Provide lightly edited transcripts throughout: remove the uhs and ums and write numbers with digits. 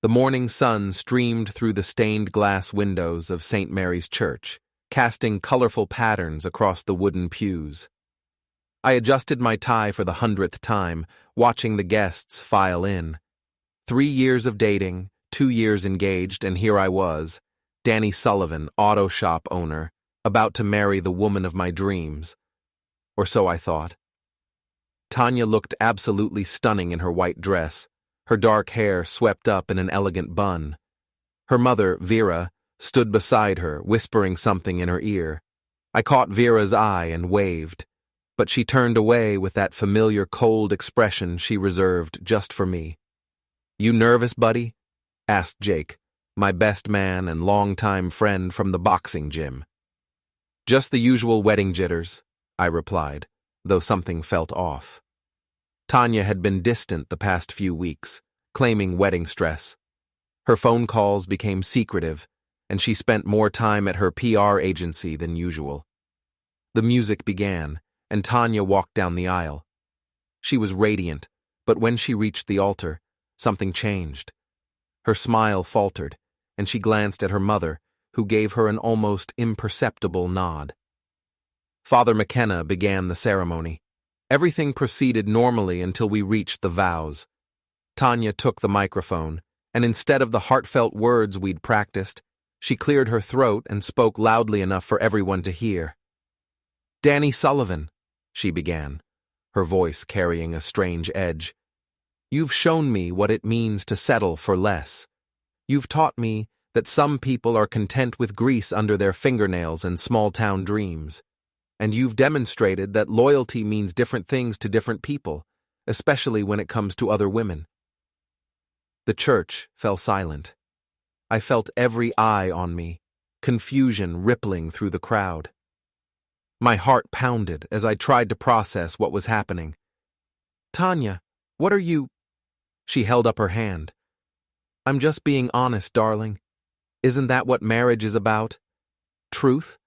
The morning sun streamed through the stained glass windows of St. Mary's Church, casting colorful patterns across the wooden pews. I adjusted my tie for the 100th time, watching the guests file in. 3 years of dating, 2 years engaged, and here I was, Danny Sullivan, auto shop owner, about to marry the woman of my dreams. Or so I thought. Tanya looked absolutely stunning in her white dress, her dark hair swept up in an elegant bun. Her mother, Vera, stood beside her, whispering something in her ear. I caught Vera's eye and waved, but she turned away with that familiar cold expression she reserved just for me. "You nervous, buddy?" asked Jake, my best man and longtime friend from the boxing gym. "Just the usual wedding jitters," I replied, though something felt off. Tanya had been distant the past few weeks, claiming wedding stress. Her phone calls became secretive, and she spent more time at her PR agency than usual. The music began, and Tanya walked down the aisle. She was radiant, but when she reached the altar, something changed. Her smile faltered, and she glanced at her mother, who gave her an almost imperceptible nod. Father McKenna began the ceremony. Everything proceeded normally until we reached the vows. Tanya took the microphone, and instead of the heartfelt words we'd practiced, she cleared her throat and spoke loudly enough for everyone to hear. "Danny Sullivan," she began, her voice carrying a strange edge, "you've shown me what it means to settle for less. You've taught me that some people are content with grease under their fingernails and small-town dreams. And you've demonstrated that loyalty means different things to different people, especially when it comes to other women." The church fell silent. I felt every eye on me, confusion rippling through the crowd. My heart pounded as I tried to process what was happening. "Tanya, what are you—" She held up her hand. "I'm just being honest, darling. Isn't that what marriage is about? Truth?"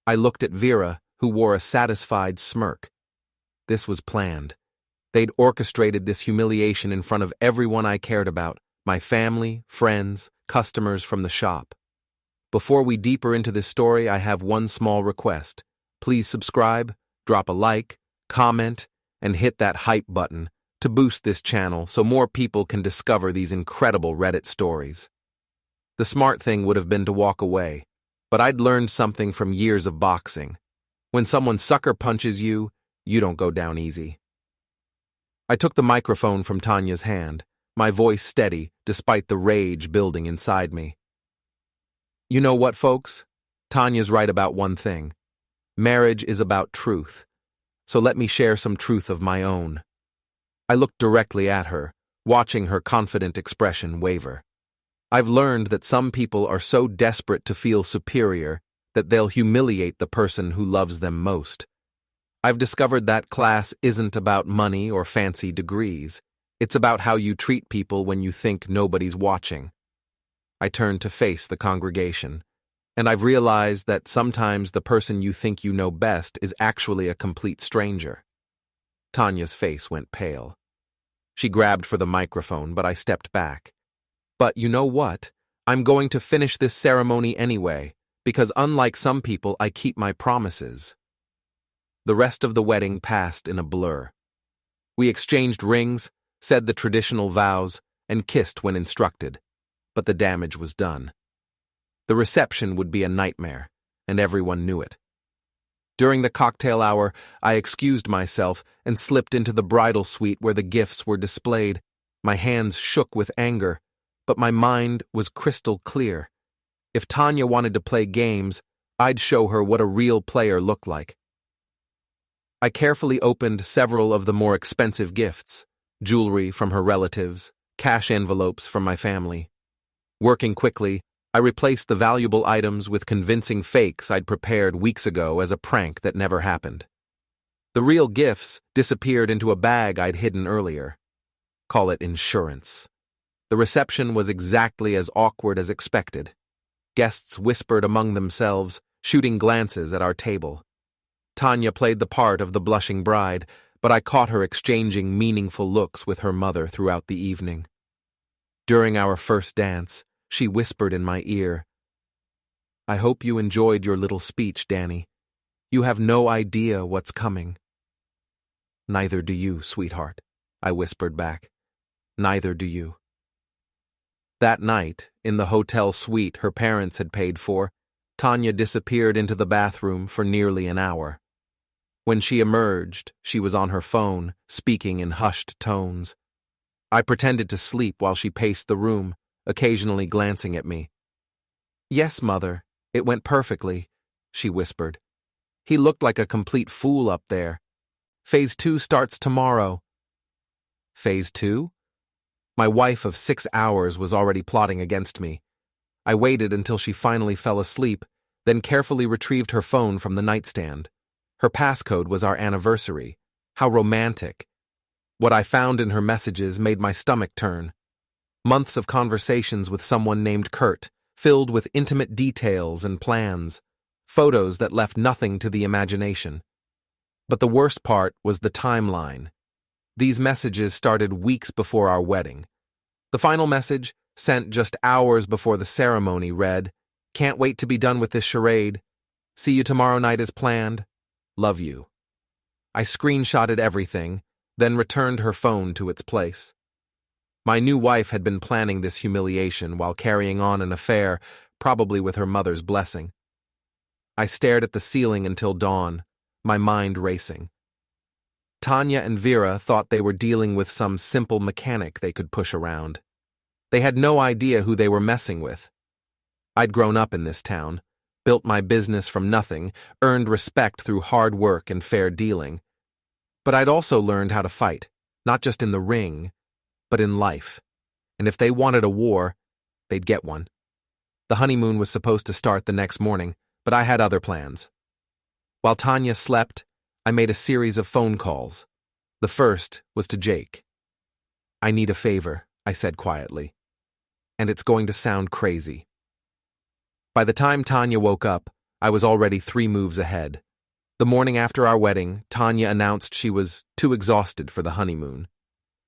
I looked at Vera, who wore a satisfied smirk. This was planned. They'd orchestrated this humiliation in front of everyone I cared about, my family, friends, customers from the shop. Before we deeper into this story, I have one small request. Please subscribe, drop a like, comment, and hit that hype button to boost this channel so more people can discover these incredible Reddit stories. The smart thing would have been to walk away, but I'd learned something from years of boxing. When someone sucker punches you, you don't go down easy. I took the microphone from Tanya's hand, my voice steady despite the rage building inside me. "You know what, folks? Tanya's right about one thing. Marriage is about truth. So let me share some truth of my own." I looked directly at her, watching her confident expression waver. I've learned that some people are so desperate to feel superior that they'll humiliate the person who loves them most. I've discovered that class isn't about money or fancy degrees. It's about how you treat people when you think nobody's watching. I turned to face the congregation, and I've realized that sometimes the person you think you know best is actually a complete stranger. Tanya's face went pale. She grabbed for the microphone, but I stepped back. "But you know what? I'm going to finish this ceremony anyway, because unlike some people, I keep my promises." The rest of the wedding passed in a blur. We exchanged rings, said the traditional vows, and kissed when instructed, but the damage was done. The reception would be a nightmare, and everyone knew it. During the cocktail hour, I excused myself and slipped into the bridal suite where the gifts were displayed. My hands shook with anger, but my mind was crystal clear. If Tanya wanted to play games, I'd show her what a real player looked like. I carefully opened several of the more expensive gifts, jewelry from her relatives, cash envelopes from my family. Working quickly, I replaced the valuable items with convincing fakes I'd prepared weeks ago as a prank that never happened. The real gifts disappeared into a bag I'd hidden earlier. Call it insurance. The reception was exactly as awkward as expected. Guests whispered among themselves, shooting glances at our table. Tanya played the part of the blushing bride, but I caught her exchanging meaningful looks with her mother throughout the evening. During our first dance, she whispered in my ear, "I hope you enjoyed your little speech, Danny. You have no idea what's coming." "Neither do you, sweetheart," I whispered back. "Neither do you." That night, in the hotel suite her parents had paid for, Tanya disappeared into the bathroom for nearly an hour. When she emerged, she was on her phone, speaking in hushed tones. I pretended to sleep while she paced the room, occasionally glancing at me. "Yes, Mother, it went perfectly," she whispered. "He looked like a complete fool up there. Phase 2 starts tomorrow." Phase 2? My wife of 6 hours was already plotting against me. I waited until she finally fell asleep, then carefully retrieved her phone from the nightstand. Her passcode was our anniversary. How romantic. What I found in her messages made my stomach turn. Months of conversations with someone named Kurt, filled with intimate details and plans, photos that left nothing to the imagination. But the worst part was the timeline. These messages started weeks before our wedding. The final message, sent just hours before the ceremony, read, "Can't wait to be done with this charade. See you tomorrow night as planned. Love you." I screenshotted everything, then returned her phone to its place. My new wife had been planning this humiliation while carrying on an affair, probably with her mother's blessing. I stared at the ceiling until dawn, my mind racing. Tanya and Vera thought they were dealing with some simple mechanic they could push around. They had no idea who they were messing with. I'd grown up in this town, built my business from nothing, earned respect through hard work and fair dealing. But I'd also learned how to fight, not just in the ring, but in life. And if they wanted a war, they'd get one. The honeymoon was supposed to start the next morning, but I had other plans. While Tanya slept, I made a series of phone calls. The first was to Jake. "I need a favor," I said quietly. "And it's going to sound crazy." By the time Tanya woke up, I was already 3 moves ahead. The morning after our wedding, Tanya announced she was too exhausted for the honeymoon.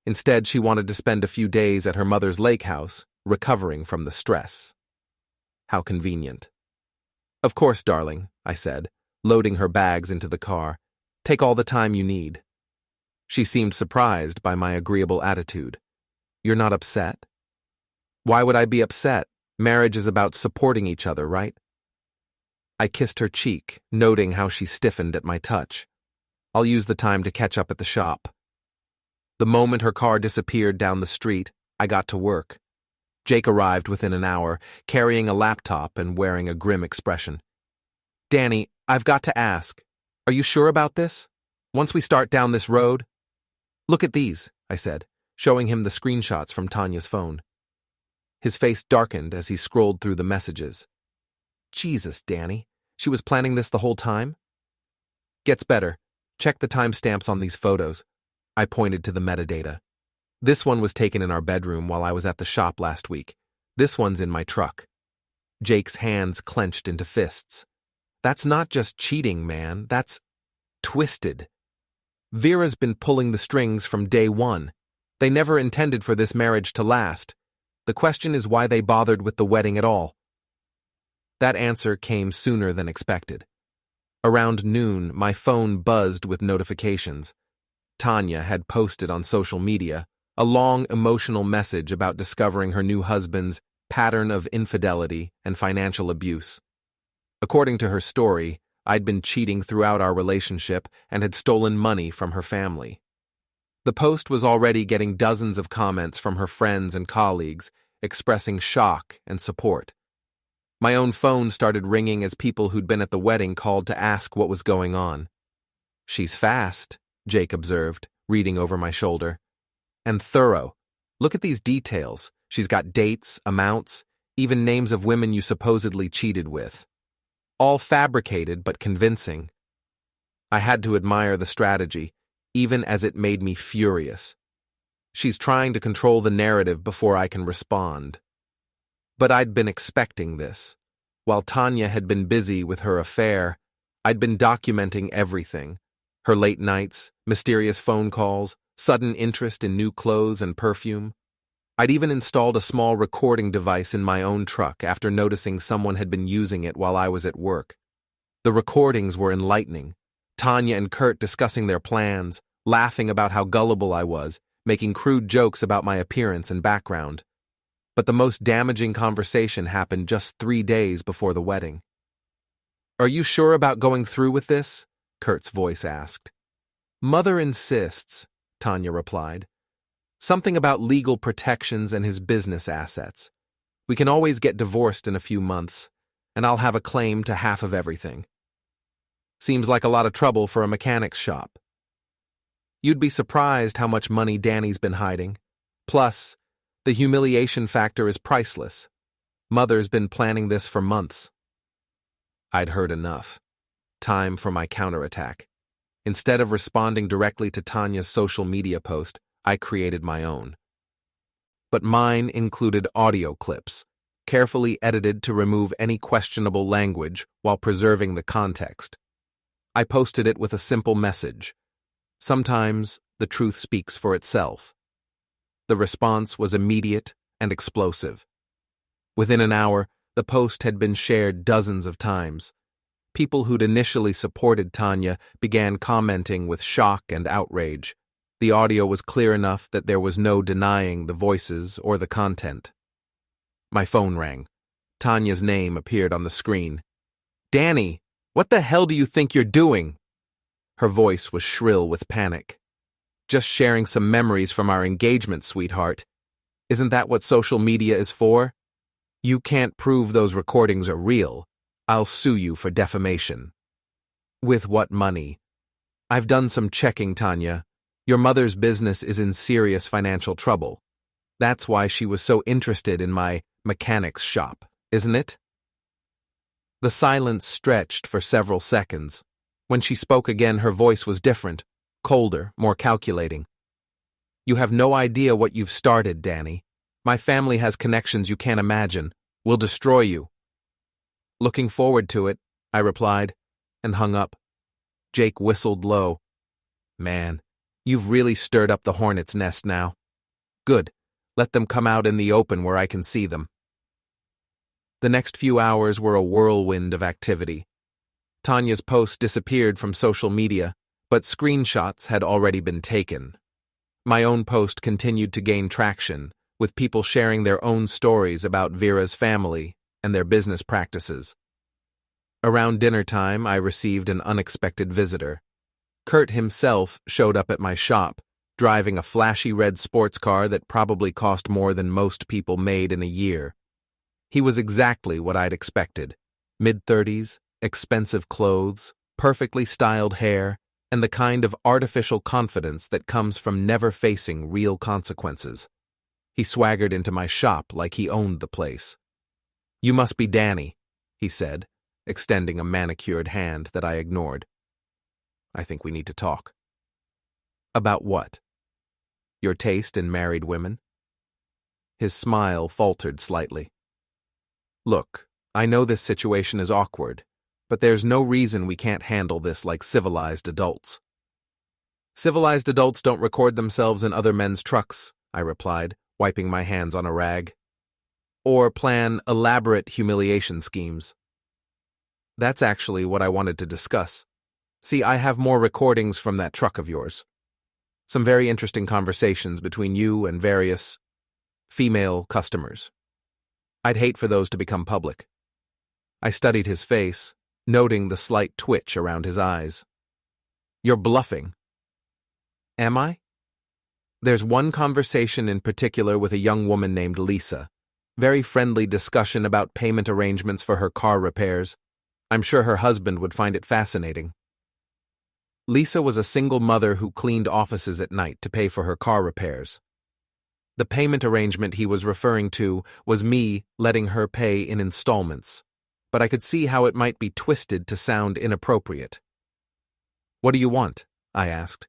Instead, she wanted to spend a few days at her mother's lake house, recovering from the stress. How convenient. "Of course, darling," I said, loading her bags into the car. "Take all the time you need." She seemed surprised by my agreeable attitude. "You're not upset?" "Why would I be upset? Marriage is about supporting each other, right?" I kissed her cheek, noting how she stiffened at my touch. "I'll use the time to catch up at the shop." The moment her car disappeared down the street, I got to work. Jake arrived within an hour, carrying a laptop and wearing a grim expression. "Danny, I've got to ask. Are you sure about this? Once we start down this road?" "Look at these," I said, showing him the screenshots from Tanya's phone. His face darkened as he scrolled through the messages. "Jesus, Danny, she was planning this the whole time?" "Gets better. Check the timestamps on these photos." I pointed to the metadata. "This one was taken in our bedroom while I was at the shop last week. This one's in my truck." Jake's hands clenched into fists. "That's not just cheating, man. That's twisted. Vera's been pulling the strings from day one. They never intended for this marriage to last. The question is why they bothered with the wedding at all." That answer came sooner than expected. Around noon, my phone buzzed with notifications. Tanya had posted on social media a long emotional message about discovering her new husband's pattern of infidelity and financial abuse. According to her story, I'd been cheating throughout our relationship and had stolen money from her family. The post was already getting dozens of comments from her friends and colleagues, expressing shock and support. My own phone started ringing as people who'd been at the wedding called to ask what was going on. "She's fast," Jake observed, reading over my shoulder. "And thorough. Look at these details. She's got dates, amounts, even names of women you supposedly cheated with. All fabricated but convincing." I had to admire the strategy, even as it made me furious. She's trying to control the narrative before I can respond. But I'd been expecting this. While Tanya had been busy with her affair, I'd been documenting everything. Her late nights, mysterious phone calls, sudden interest in new clothes and perfume. I'd even installed a small recording device in my own truck after noticing someone had been using it while I was at work. The recordings were enlightening. Tanya and Kurt discussing their plans, laughing about how gullible I was, making crude jokes about my appearance and background. But the most damaging conversation happened just 3 days before the wedding. "Are you sure about going through with this?" Kurt's voice asked. "Mother insists," Tanya replied. "Something about legal protections and his business assets. We can always get divorced in a few months, and I'll have a claim to half of everything. Seems like a lot of trouble for a mechanic's shop. You'd be surprised how much money Danny's been hiding. Plus, the humiliation factor is priceless. Mother's been planning this for months." I'd heard enough. Time for my counterattack. Instead of responding directly to Tanya's social media post, I created my own. But mine included audio clips, carefully edited to remove any questionable language while preserving the context. I posted it with a simple message. Sometimes the truth speaks for itself. The response was immediate and explosive. Within an hour, the post had been shared dozens of times. People who'd initially supported Tanya began commenting with shock and outrage. The audio was clear enough that there was no denying the voices or the content. My phone rang. Tanya's name appeared on the screen. "Danny, what the hell do you think you're doing?" Her voice was shrill with panic. "Just sharing some memories from our engagement, sweetheart. Isn't that what social media is for? You can't prove those recordings are real. I'll sue you for defamation." "With what money?" "I've done some checking, Tanya. Your mother's business is in serious financial trouble. That's why she was so interested in my mechanic's shop, isn't it?" The silence stretched for several seconds. When she spoke again, her voice was different, colder, more calculating. "You have no idea what you've started, Danny. My family has connections you can't imagine. We'll destroy you." "Looking forward to it," I replied, and hung up. Jake whistled low. "Man, you've really stirred up the hornet's nest now. Good. Let them come out in the open where I can see them." The next few hours were a whirlwind of activity. Tanya's post disappeared from social media, but screenshots had already been taken. My own post continued to gain traction, with people sharing their own stories about Vera's family and their business practices. Around dinner time, I received an unexpected visitor. Kurt himself showed up at my shop, driving a flashy red sports car that probably cost more than most people made in a year. He was exactly what I'd expected. Mid-30s, expensive clothes, perfectly styled hair, and the kind of artificial confidence that comes from never facing real consequences. He swaggered into my shop like he owned the place. "You must be Danny," he said, extending a manicured hand that I ignored. "I think we need to talk." "About what?" "Your taste in married women?" His smile faltered slightly. "Look, I know this situation is awkward, but there's no reason we can't handle this like civilized adults." "Civilized adults don't record themselves in other men's trucks," I replied, wiping my hands on a rag. "Or plan elaborate humiliation schemes." "That's actually what I wanted to discuss. See, I have more recordings from that truck of yours. Some very interesting conversations between you and various female customers. I'd hate for those to become public." I studied his face, noting the slight twitch around his eyes. "You're bluffing." "Am I?" "There's one conversation in particular with a young woman named Lisa. Very friendly discussion about payment arrangements for her car repairs. I'm sure her husband would find it fascinating." Lisa was a single mother who cleaned offices at night to pay for her car repairs. The payment arrangement he was referring to was me letting her pay in installments, but I could see how it might be twisted to sound inappropriate. "What do you want?" I asked.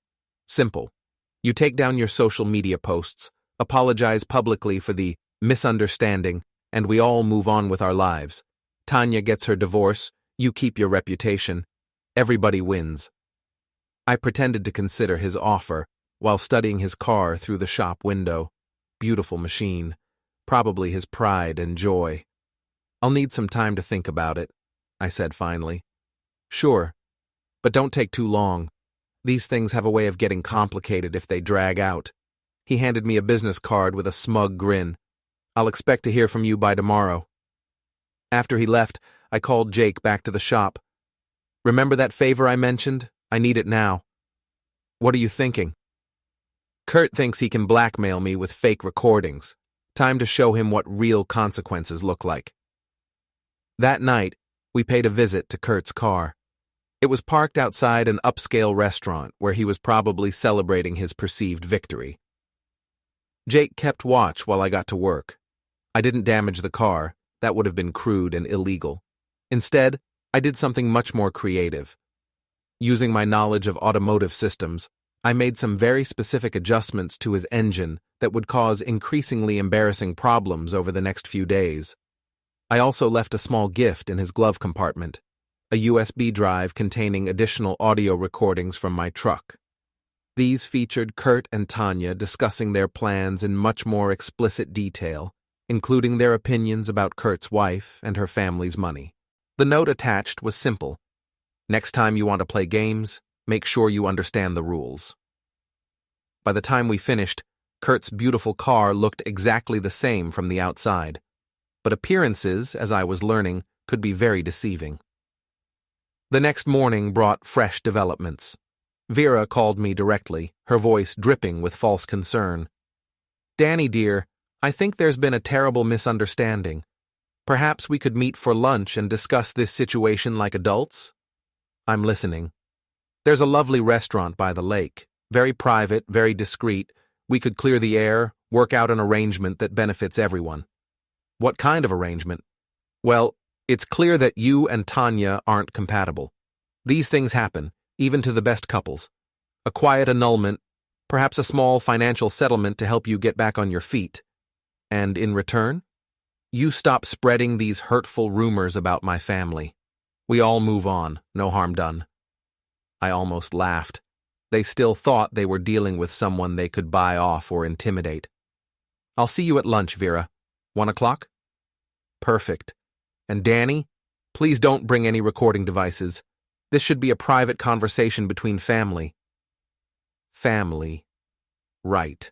"Simple. You take down your social media posts, apologize publicly for the misunderstanding, and we all move on with our lives. Tanya gets her divorce, you keep your reputation. Everybody wins." I pretended to consider his offer while studying his car through the shop window. beautiful machine, probably his pride and joy. I'll need some time to think about it, I said finally. Sure, but don't take too long. These things have a way of getting complicated if they drag out. He handed me a business card with a smug grin. I'll expect to hear from you by tomorrow. After he left, I called Jake back to the shop. Remember that favor I mentioned? I need it now. What are you thinking? Kurt thinks he can blackmail me with fake recordings. Time to show him what real consequences look like. That night, we paid a visit to Kurt's car. It was parked outside an upscale restaurant where he was probably celebrating his perceived victory. Jake kept watch while I got to work. I didn't damage the car. That would have been crude and illegal. Instead, I did something much more creative. Using my knowledge of automotive systems, I made some very specific adjustments to his engine that would cause increasingly embarrassing problems over the next few days. I also left a small gift in his glove compartment, a USB drive containing additional audio recordings from my truck. These featured Kurt and Tanya discussing their plans in much more explicit detail, including their opinions about Kurt's wife and her family's money. The note attached was simple. Next time you want to play games, make sure you understand the rules. By the time we finished, Kurt's beautiful car looked exactly the same from the outside, but appearances, as I was learning, could be very deceiving. The next morning brought fresh developments. Vera called me directly, her voice dripping with false concern. Danny, dear, I think there's been a terrible misunderstanding. Perhaps we could meet for lunch and discuss this situation like adults? I'm listening. There's a lovely restaurant by the lake. Very private, very discreet. We could clear the air, work out an arrangement that benefits everyone. What kind of arrangement? Well, it's clear that you and Tanya aren't compatible. These things happen, even to the best couples. A quiet annulment, perhaps a small financial settlement to help you get back on your feet. And in return, you stop spreading these hurtful rumors about my family. We all move on, no harm done. I almost laughed. They still thought they were dealing with someone they could buy off or intimidate. I'll see you at lunch, Vera. 1 o'clock? Perfect. And Danny, please don't bring any recording devices. This should be a private conversation between family. Family. Right.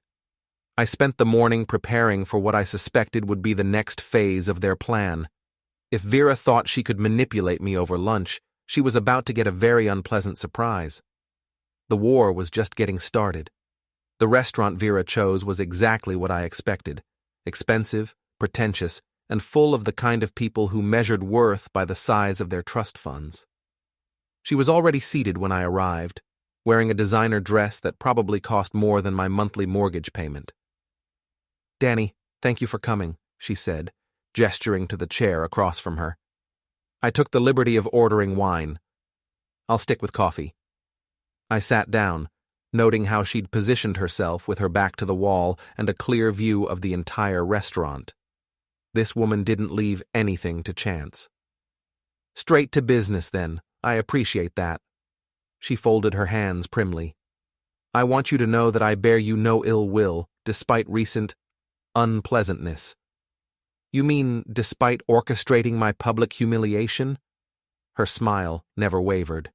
I spent the morning preparing for what I suspected would be the next phase of their plan. If Vera thought she could manipulate me over lunch, she was about to get a very unpleasant surprise. The war was just getting started. The restaurant Vera chose was exactly what I expected. Expensive, pretentious, and full of the kind of people who measured worth by the size of their trust funds. She was already seated when I arrived, wearing a designer dress that probably cost more than my monthly mortgage payment. Danny, thank you for coming, she said, gesturing to the chair across from her. I took the liberty of ordering wine. I'll stick with coffee. I sat down, noting how she'd positioned herself with her back to the wall and a clear view of the entire restaurant. This woman didn't leave anything to chance. Straight to business, then. I appreciate that. She folded her hands primly. I want you to know that I bear you no ill will, despite recent unpleasantness. You mean despite orchestrating my public humiliation? Her smile never wavered.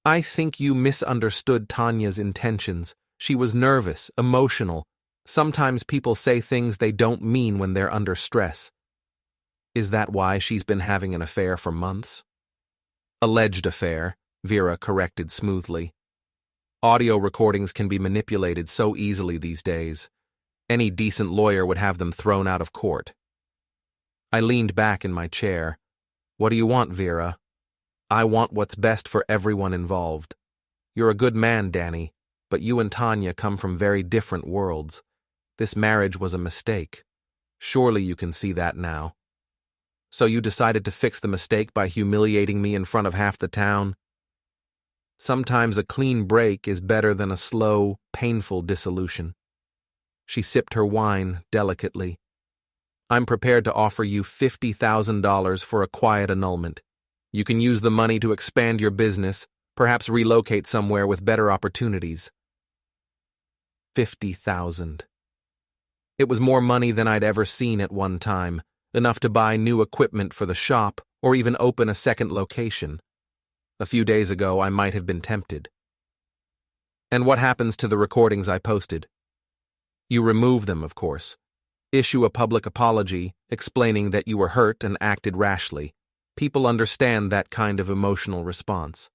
I think you misunderstood Tanya's intentions. She was nervous, emotional. Sometimes people say things they don't mean when they're under stress. Is that why she's been having an affair for months? Alleged affair, Vera corrected smoothly. Audio recordings can be manipulated so easily these days. Any decent lawyer would have them thrown out of court. I leaned back in my chair. What do you want, Vera? I want what's best for everyone involved. You're a good man, Danny, but you and Tanya come from very different worlds. This marriage was a mistake. Surely you can see that now. So you decided to fix the mistake by humiliating me in front of half the town? Sometimes a clean break is better than a slow, painful dissolution. She sipped her wine delicately. I'm prepared to offer you $50,000 for a quiet annulment. You can use the money to expand your business, perhaps relocate somewhere with better opportunities. $50,000. It was more money than I'd ever seen at one time, enough to buy new equipment for the shop or even open a second location. A few days ago, I might have been tempted. And what happens to the recordings I posted? You remove them, of course. Issue a public apology, explaining that you were hurt and acted rashly. People understand that kind of emotional response.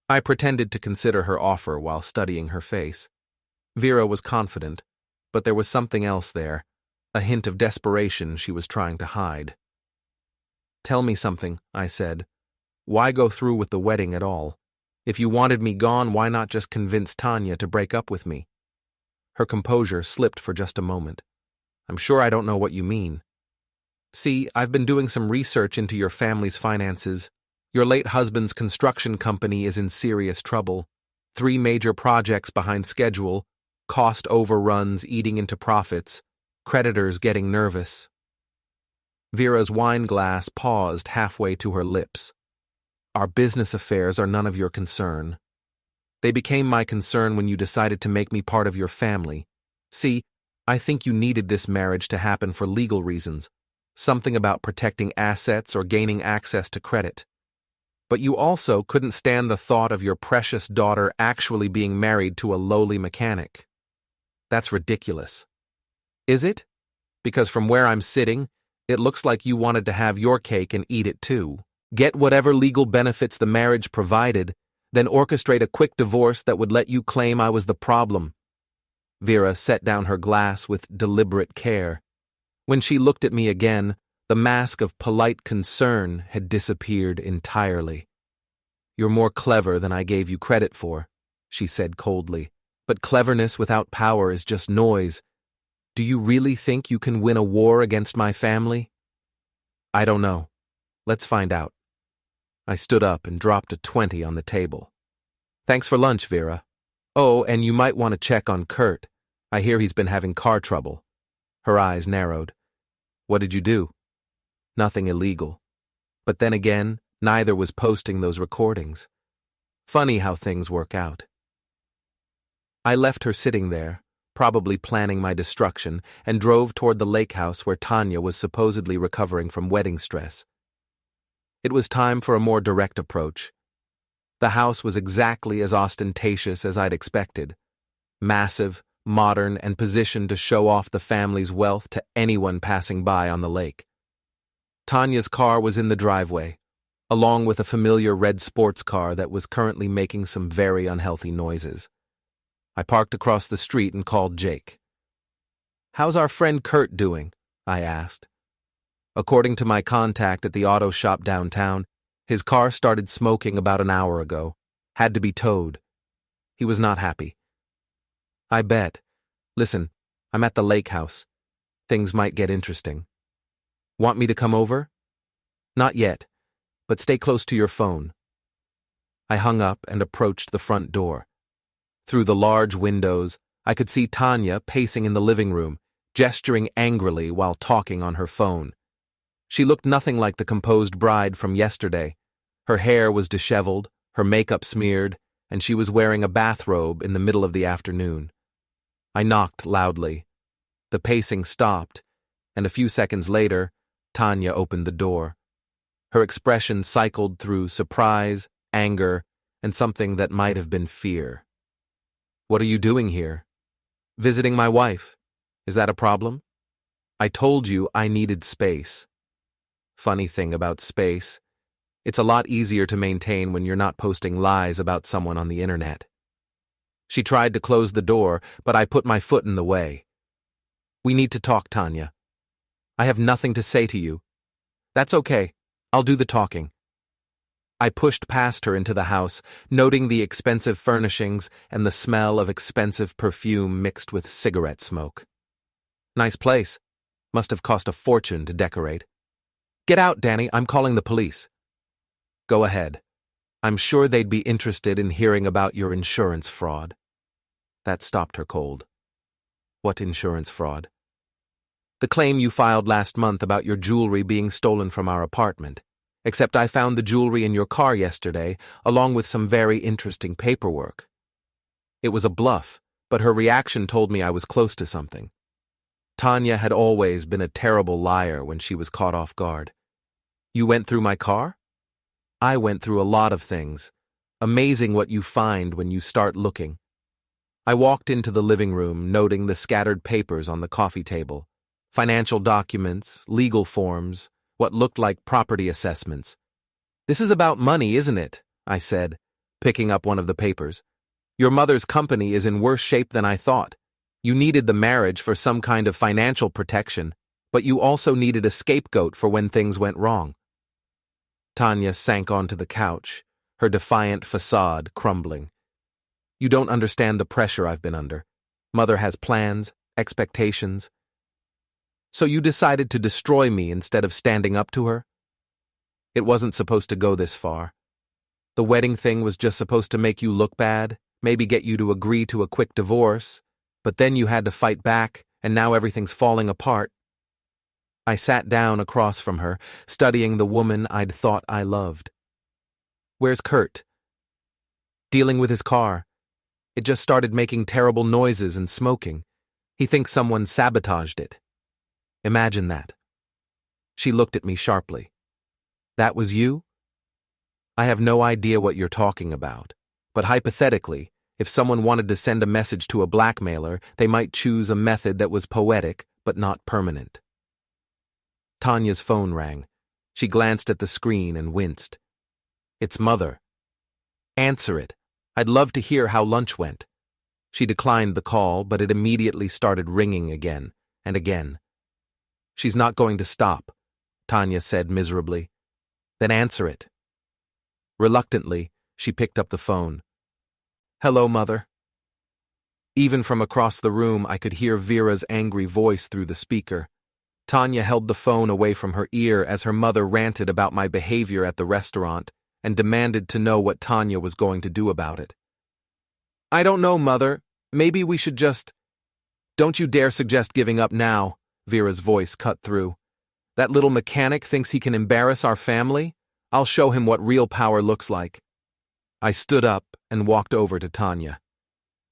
I pretended to consider her offer while studying her face. Vera was confident, but there was something else there, a hint of desperation she was trying to hide. Tell me something, I said. Why go through with the wedding at all? If you wanted me gone, why not just convince Tanya to break up with me? Her composure slipped for just a moment. I'm sure I don't know what you mean. See, I've been doing some research into your family's finances. Your late husband's construction company is in serious trouble. 3 major projects behind schedule, cost overruns eating into profits, creditors getting nervous. Vera's wine glass paused halfway to her lips. Our business affairs are none of your concern. They became my concern when you decided to make me part of your family. See, I think you needed this marriage to happen for legal reasons, something about protecting assets or gaining access to credit. But you also couldn't stand the thought of your precious daughter actually being married to a lowly mechanic. That's ridiculous. Is it? Because from where I'm sitting, it looks like you wanted to have your cake and eat it too. Get whatever legal benefits the marriage provided, then orchestrate a quick divorce that would let you claim I was the problem. Vera set down her glass with deliberate care. When she looked at me again, the mask of polite concern had disappeared entirely. You're more clever than I gave you credit for, she said coldly. But cleverness without power is just noise. Do you really think you can win a war against my family? I don't know. Let's find out. I stood up and dropped a 20 on the table. Thanks for lunch, Vera. Oh, and you might want to check on Kurt. I hear he's been having car trouble. Her eyes narrowed. What did you do? Nothing illegal. But then again, neither was posting those recordings. Funny how things work out. I left her sitting there, probably planning my destruction, and drove toward the lake house where Tanya was supposedly recovering from wedding stress. It was time for a more direct approach. The house was exactly as ostentatious as I'd expected. Massive, modern, and positioned to show off the family's wealth to anyone passing by on the lake. Tanya's car was in the driveway, along with a familiar red sports car that was currently making some very unhealthy noises. I parked across the street and called Jake. How's our friend Kurt doing? I asked. According to my contact at the auto shop downtown, his car started smoking about an hour ago. Had to be towed. He was not happy. I bet. Listen, I'm at the lake house. Things might get interesting. Want me to come over? Not yet, but stay close to your phone. I hung up and approached the front door. Through the large windows, I could see Tanya pacing in the living room, gesturing angrily while talking on her phone. She looked nothing like the composed bride from yesterday. Her hair was disheveled, her makeup smeared, and she was wearing a bathrobe in the middle of the afternoon. I knocked loudly. The pacing stopped, and a few seconds later, Tanya opened the door. Her expression cycled through surprise, anger, and something that might have been fear. What are you doing here? Visiting my wife. Is that a problem? I told you I needed space. Funny thing about space, it's a lot easier to maintain when you're not posting lies about someone on the internet. She tried to close the door, but I put my foot in the way. We need to talk, Tanya. I have nothing to say to you. That's okay. I'll do the talking. I pushed past her into the house, noting the expensive furnishings and the smell of expensive perfume mixed with cigarette smoke. Nice place. Must have cost a fortune to decorate. Get out, Danny. I'm calling the police. Go ahead. I'm sure they'd be interested in hearing about your insurance fraud. That stopped her cold. What insurance fraud? The claim you filed last month about your jewelry being stolen from our apartment. Except I found the jewelry in your car yesterday, along with some very interesting paperwork. It was a bluff, but her reaction told me I was close to something. Tanya had always been a terrible liar when she was caught off guard. You went through my car? I went through a lot of things. Amazing what you find when you start looking. I walked into the living room, noting the scattered papers on the coffee table. Financial documents, legal forms, what looked like property assessments. This is about money, isn't it? I said, picking up one of the papers. Your mother's company is in worse shape than I thought. You needed the marriage for some kind of financial protection, but you also needed a scapegoat for when things went wrong. Tanya sank onto the couch, her defiant facade crumbling. You don't understand the pressure I've been under. Mother has plans, expectations. So you decided to destroy me instead of standing up to her? It wasn't supposed to go this far. The wedding thing was just supposed to make you look bad, maybe get you to agree to a quick divorce, but then you had to fight back, and now everything's falling apart. I sat down across from her, studying the woman I'd thought I loved. Where's Kurt? Dealing with his car. It just started making terrible noises and smoking. He thinks someone sabotaged it. Imagine that. She looked at me sharply. That was you? I have no idea what you're talking about, but hypothetically, if someone wanted to send a message to a blackmailer, they might choose a method that was poetic but not permanent. Tanya's phone rang. She glanced at the screen and winced. It's Mother. Answer it. I'd love to hear how lunch went. She declined the call, but it immediately started ringing again and again. She's not going to stop, Tanya said miserably. Then answer it. Reluctantly, she picked up the phone. Hello, Mother. Even from across the room, I could hear Vera's angry voice through the speaker. Tanya held the phone away from her ear as her mother ranted about my behavior at the restaurant and demanded to know what Tanya was going to do about it. I don't know, Mother. Maybe we should just... Don't you dare suggest giving up now, Vera's voice cut through. That little mechanic thinks he can embarrass our family? I'll show him what real power looks like. I stood up and walked over to Tanya.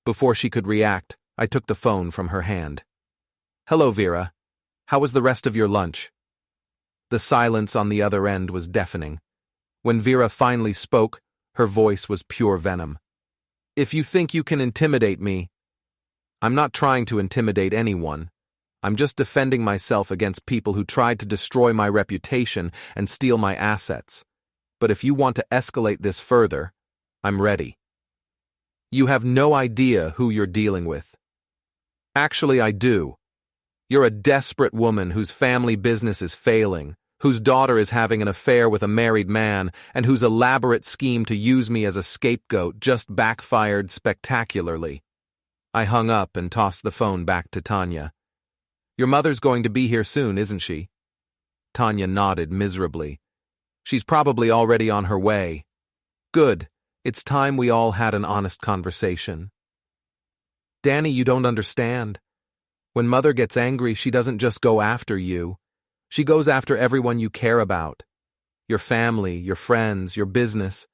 Before she could react, I took the phone from her hand. Hello, Vera. How was the rest of your lunch? The silence on the other end was deafening. When Vera finally spoke, her voice was pure venom. If you think you can intimidate me, I'm not trying to intimidate anyone. I'm just defending myself against people who tried to destroy my reputation and steal my assets. But if you want to escalate this further, I'm ready. You have no idea who you're dealing with. Actually, I do. You're a desperate woman whose family business is failing, whose daughter is having an affair with a married man, and whose elaborate scheme to use me as a scapegoat just backfired spectacularly. I hung up and tossed the phone back to Tanya. Your mother's going to be here soon, isn't she? Tanya nodded miserably. She's probably already on her way. Good. It's time we all had an honest conversation. Danny, you don't understand. When Mother gets angry, she doesn't just go after you. She goes after everyone you care about. Your family, your friends, your business.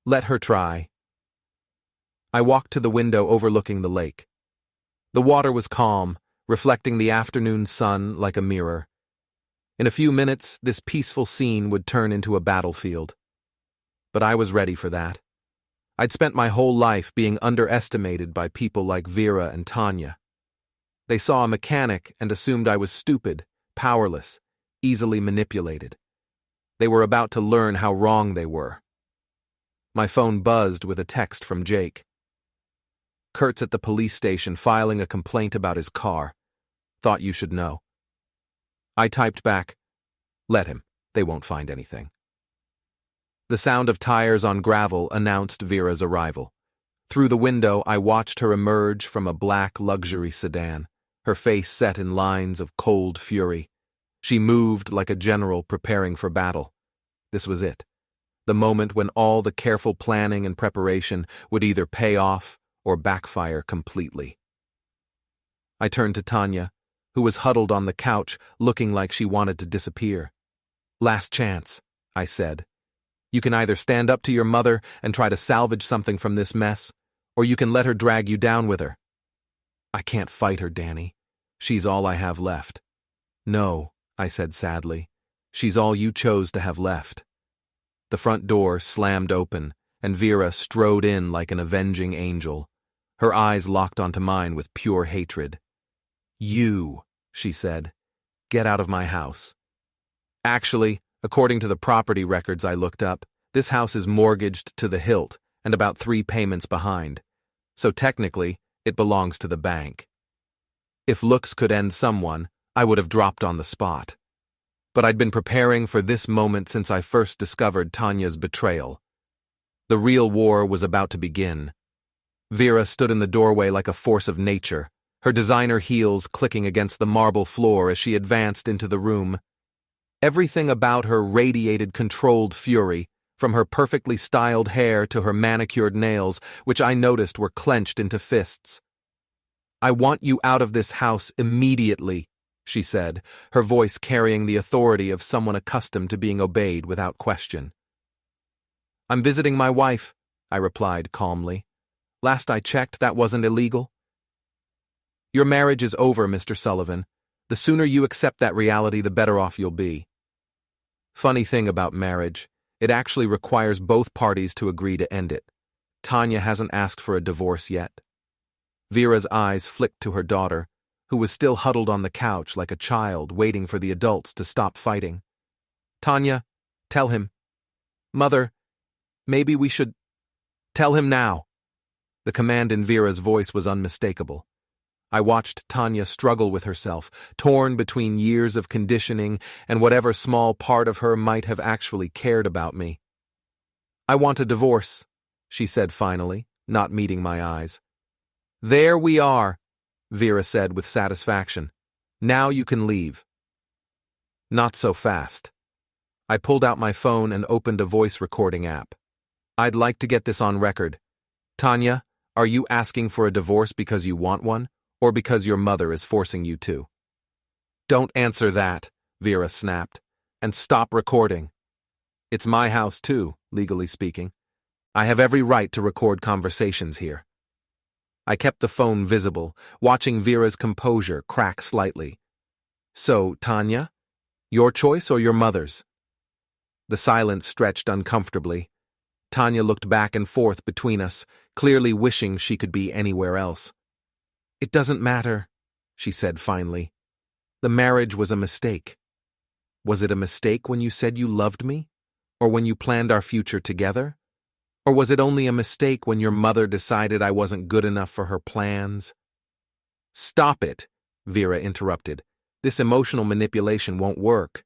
Let her try. I walked to the window overlooking the lake. The water was calm, reflecting the afternoon sun like a mirror. In a few minutes, this peaceful scene would turn into a battlefield. But I was ready for that. I'd spent my whole life being underestimated by people like Vera and Tanya. They saw a mechanic and assumed I was stupid, powerless, easily manipulated. They were about to learn how wrong they were. My phone buzzed with a text from Jake. Kurt's at the police station filing a complaint about his car. Thought you should know. I typed back, let him. They won't find anything. The sound of tires on gravel announced Vera's arrival. Through the window, I watched her emerge from a black luxury sedan, her face set in lines of cold fury. She moved like a general preparing for battle. This was it. The moment when all the careful planning and preparation would either pay off or backfire completely. I turned to Tanya, who was huddled on the couch, looking like she wanted to disappear. Last chance, I said. You can either stand up to your mother and try to salvage something from this mess, or you can let her drag you down with her. I can't fight her, Danny. She's all I have left. No, I said sadly. She's all you chose to have left. The front door slammed open, and Vera strode in like an avenging angel. Her eyes locked onto mine with pure hatred. You, she said, get out of my house. Actually, according to the property records I looked up, this house is mortgaged to the hilt and about 3 payments behind. So technically, it belongs to the bank. If looks could end someone, I would have dropped on the spot. But I'd been preparing for this moment since I first discovered Tanya's betrayal. The real war was about to begin. Vera stood in the doorway like a force of nature, her designer heels clicking against the marble floor as she advanced into the room. Everything about her radiated controlled fury, from her perfectly styled hair to her manicured nails, which I noticed were clenched into fists. I want you out of this house immediately, she said, her voice carrying the authority of someone accustomed to being obeyed without question. I'm visiting my wife, I replied calmly. Last I checked, that wasn't illegal. Your marriage is over, Mr. Sullivan. The sooner you accept that reality, the better off you'll be. Funny thing about marriage, it actually requires both parties to agree to end it. Tanya hasn't asked for a divorce yet. Vera's eyes flicked to her daughter, who was still huddled on the couch like a child waiting for the adults to stop fighting. Tanya, tell him. Mother, maybe we should. Tell him now. The command in Vera's voice was unmistakable. I watched Tanya struggle with herself, torn between years of conditioning and whatever small part of her might have actually cared about me. I want a divorce, she said finally, not meeting my eyes. There we are, Vera said with satisfaction. Now you can leave. Not so fast. I pulled out my phone and opened a voice recording app. I'd like to get this on record. Tanya, are you asking for a divorce because you want one? Or because your mother is forcing you to? Don't answer that, Vera snapped, and stop recording. It's my house too, legally speaking. I have every right to record conversations here. I kept the phone visible, watching Vera's composure crack slightly. So, Tanya, your choice or your mother's? The silence stretched uncomfortably. Tanya looked back and forth between us, clearly wishing she could be anywhere else. It doesn't matter, she said finally. The marriage was a mistake. Was it a mistake when you said you loved me? Or when you planned our future together? Or was it only a mistake when your mother decided I wasn't good enough for her plans? Stop it, Vera interrupted. This emotional manipulation won't work.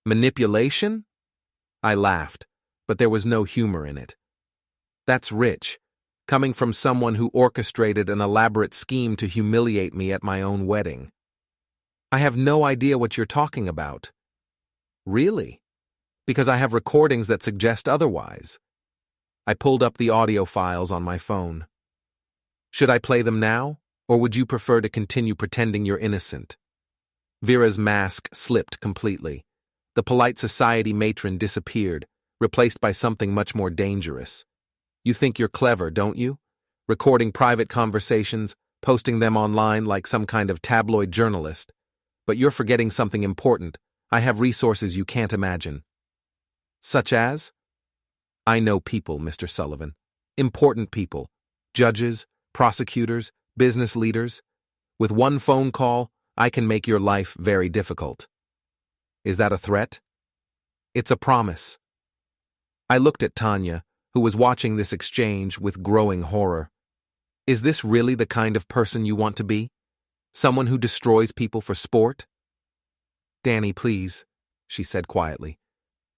Manipulation? I laughed, but there was no humor in it. That's rich. Coming from someone who orchestrated an elaborate scheme to humiliate me at my own wedding. I have no idea what you're talking about. Really? Because I have recordings that suggest otherwise. I pulled up the audio files on my phone. Should I play them now, or would you prefer to continue pretending you're innocent? Vera's mask slipped completely. The polite society matron disappeared, replaced by something much more dangerous. You think you're clever, don't you? Recording private conversations, posting them online like some kind of tabloid journalist. But you're forgetting something important. I have resources you can't imagine. Such as? I know people, Mr. Sullivan. Important people. Judges, prosecutors, business leaders. With one phone call, I can make your life very difficult. Is that a threat? It's a promise. I looked at Tanya, who was watching this exchange with growing horror. Is this really the kind of person you want to be? Someone who destroys people for sport? Danny, please, she said quietly.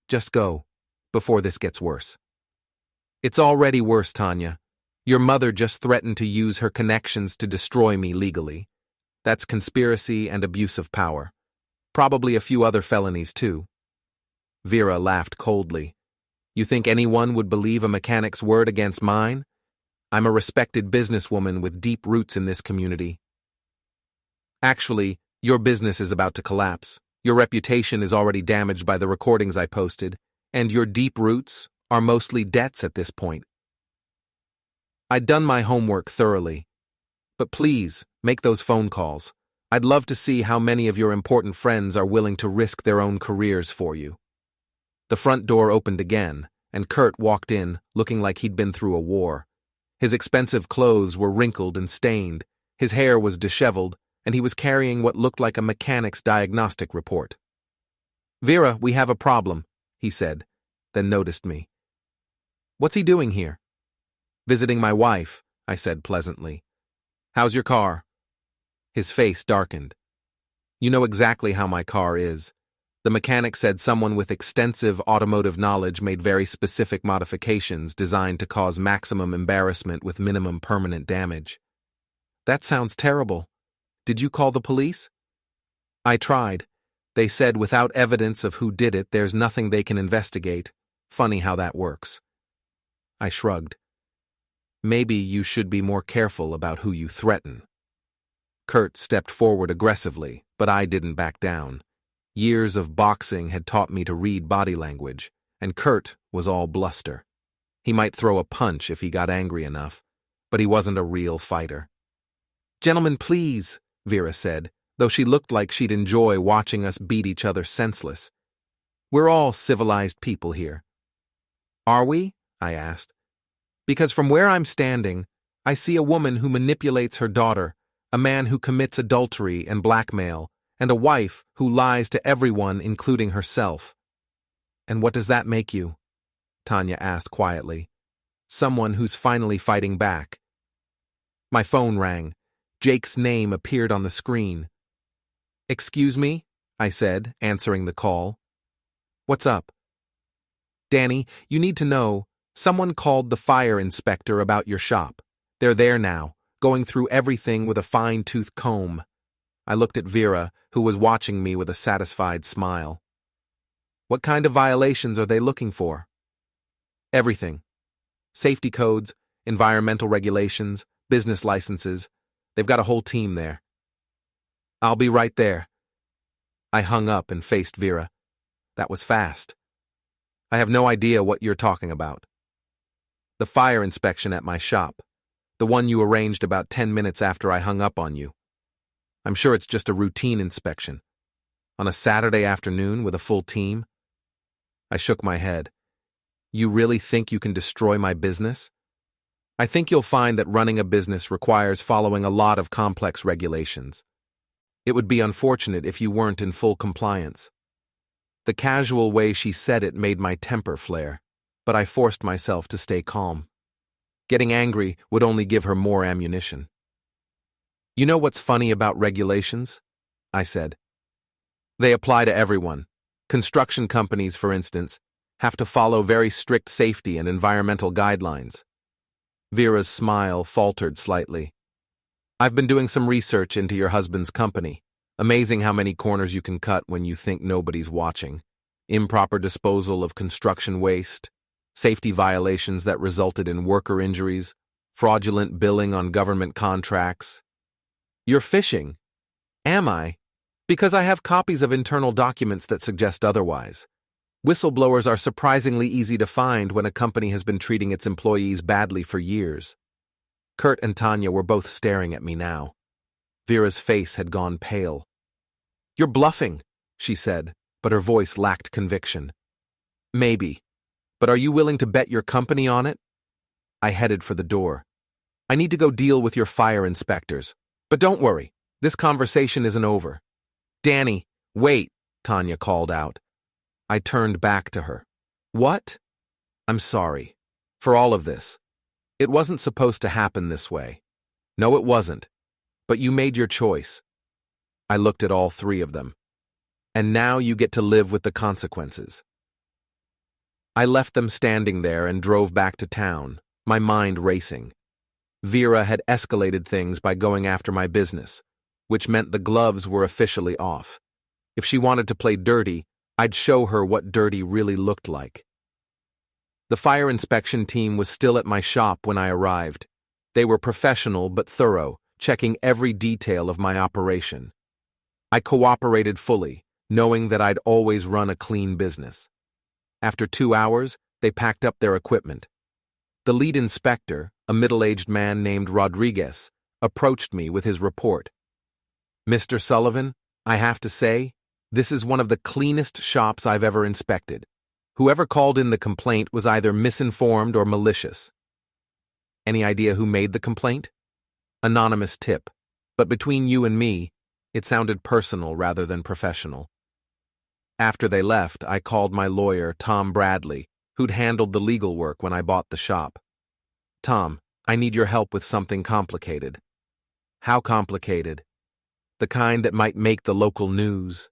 Just go, before this gets worse. It's already worse, Tanya. Your mother just threatened to use her connections to destroy me legally. That's conspiracy and abuse of power. Probably a few other felonies, too. Vera laughed coldly. You think anyone would believe a mechanic's word against mine? I'm a respected businesswoman with deep roots in this community. Actually, your business is about to collapse. Your reputation is already damaged by the recordings I posted, and your deep roots are mostly debts at this point. I'd done my homework thoroughly. But please, make those phone calls. I'd love to see how many of your important friends are willing to risk their own careers for you." The front door opened again, and Kurt walked in, looking like he'd been through a war. His expensive clothes were wrinkled and stained, his hair was disheveled, and he was carrying what looked like a mechanic's diagnostic report. "Vera, we have a problem," he said, then noticed me. "What's he doing here?" "Visiting my wife," I said pleasantly. "How's your car?" His face darkened. "You know exactly how my car is. The mechanic said someone with extensive automotive knowledge made very specific modifications designed to cause maximum embarrassment with minimum permanent damage." "That sounds terrible. Did you call the police?" "I tried. They said without evidence of who did it, there's nothing they can investigate. Funny how that works." I shrugged. "Maybe you should be more careful about who you threaten." Kurt stepped forward aggressively, but I didn't back down. Years of boxing had taught me to read body language, and Kurt was all bluster. He might throw a punch if he got angry enough, but he wasn't a real fighter. "Gentlemen, please," Vera said, though she looked like she'd enjoy watching us beat each other senseless. "We're all civilized people here." "Are we?" I asked. "Because from where I'm standing, I see a woman who manipulates her daughter, a man who commits adultery and blackmail, and a wife who lies to everyone, including herself." "And what does that make you?" Tanya asked quietly. "Someone who's finally fighting back." My phone rang. Jake's name appeared on the screen. "Excuse me?" I said, answering the call. "What's up?" "Danny, you need to know, someone called the fire inspector about your shop. They're there now, going through everything with a fine-tooth comb." I looked at Vera, who was watching me with a satisfied smile. "What kind of violations are they looking for?" "Everything. Safety codes, environmental regulations, business licenses. They've got a whole team there." "I'll be right there." I hung up and faced Vera. That was fast. "I have no idea what you're talking about." "The fire inspection at my shop. The one you arranged about 10 minutes after I hung up on you. I'm sure it's just a routine inspection. On a Saturday afternoon with a full team?" I shook my head. "You really think you can destroy my business?" "I think you'll find that running a business requires following a lot of complex regulations. It would be unfortunate if you weren't in full compliance." The casual way she said it made my temper flare, but I forced myself to stay calm. Getting angry would only give her more ammunition. "You know what's funny about regulations?" I said. "They apply to everyone. Construction companies, for instance, have to follow very strict safety and environmental guidelines." Vera's smile faltered slightly. "I've been doing some research into your husband's company. Amazing how many corners you can cut when you think nobody's watching. Improper disposal of construction waste, safety violations that resulted in worker injuries, fraudulent billing on government contracts." "You're fishing." "Am I? Because I have copies of internal documents that suggest otherwise. Whistleblowers are surprisingly easy to find when a company has been treating its employees badly for years." Kurt and Tanya were both staring at me now. Vera's face had gone pale. "You're bluffing," she said, but her voice lacked conviction. "Maybe. But are you willing to bet your company on it?" I headed for the door. "I need to go deal with your fire inspectors. But don't worry, this conversation isn't over." "Danny, wait," Tanya called out. I turned back to her. "What?" "I'm sorry. For all of this. It wasn't supposed to happen this way. No, it wasn't. But you made your choice." I looked at all three of them. "And now you get to live with the consequences." I left them standing there and drove back to town, my mind racing. Vera had escalated things by going after my business, which meant the gloves were officially off. If she wanted to play dirty, I'd show her what dirty really looked like. The fire inspection team was still at my shop when I arrived. They were professional but thorough, checking every detail of my operation. I cooperated fully, knowing that I'd always run a clean business. After 2 hours, they packed up their equipment. The lead inspector, a middle-aged man named Rodriguez, approached me with his report. Mr. Sullivan, I have to say, this is one of the cleanest shops I've ever inspected. Whoever called in the complaint was either misinformed or malicious. Any idea who made the complaint? Anonymous tip, but between you and me, it sounded personal rather than professional. After they left, I called my lawyer, Tom Bradley, who'd handled the legal work when I bought the shop. Tom, I need your help with something complicated. How complicated? The kind that might make the local news.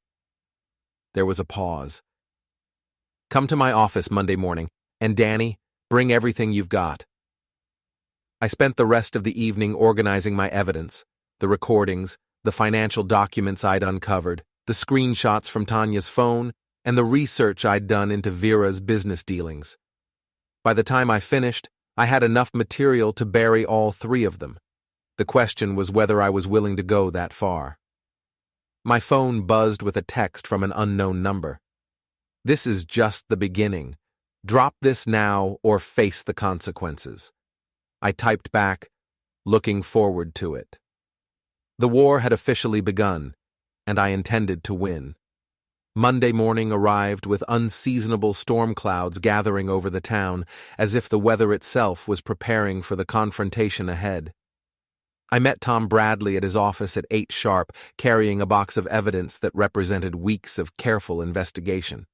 There was a pause. Come to my office Monday morning, and Danny, bring everything you've got. I spent the rest of the evening organizing my evidence, the recordings, the financial documents I'd uncovered, the screenshots from Tanya's phone, and the research I'd done into Vera's business dealings. By the time I finished, I had enough material to bury all three of them. The question was whether I was willing to go that far. My phone buzzed with a text from an unknown number. This is just the beginning. Drop this now or face the consequences. I typed back, looking forward to it. The war had officially begun, and I intended to win. Monday morning arrived with unseasonable storm clouds gathering over the town, as if the weather itself was preparing for the confrontation ahead. I met Tom Bradley at his office at 8 sharp, carrying a box of evidence that represented weeks of careful investigation.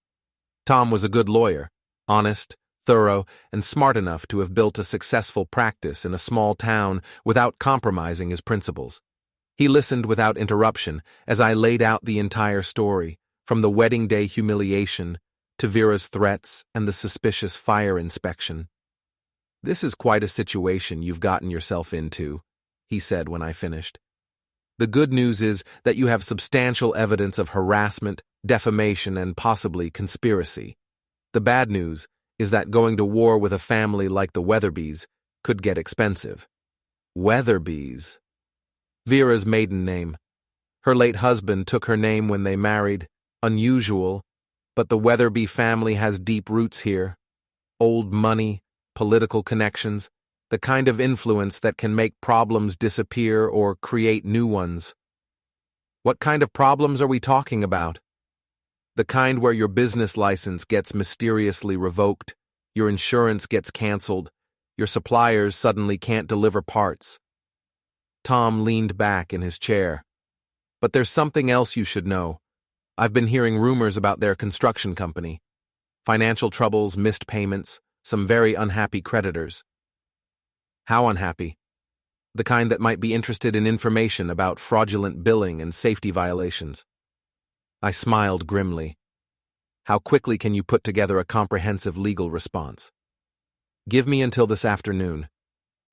Tom was a good lawyer, honest, thorough, and smart enough to have built a successful practice in a small town without compromising his principles. He listened without interruption as I laid out the entire story, from the wedding day humiliation to Vera's threats and the suspicious fire inspection. "This is quite a situation you've gotten yourself into," he said when I finished. "The good news is that you have substantial evidence of harassment, defamation, and possibly conspiracy. The bad news is that going to war with a family like the Weatherbys could get expensive." Weatherbys. Vera's maiden name. Her late husband took her name when they married. Unusual, but the Weatherby family has deep roots here. Old money, political connections, the kind of influence that can make problems disappear or create new ones. What kind of problems are we talking about? The kind where your business license gets mysteriously revoked, your insurance gets canceled, your suppliers suddenly can't deliver parts. Tom leaned back in his chair. "But there's something else you should know. I've been hearing rumors about their construction company. Financial troubles, missed payments, some very unhappy creditors." "How unhappy?" "The kind that might be interested in information about fraudulent billing and safety violations." I smiled grimly. "How quickly can you put together a comprehensive legal response?" "Give me until this afternoon."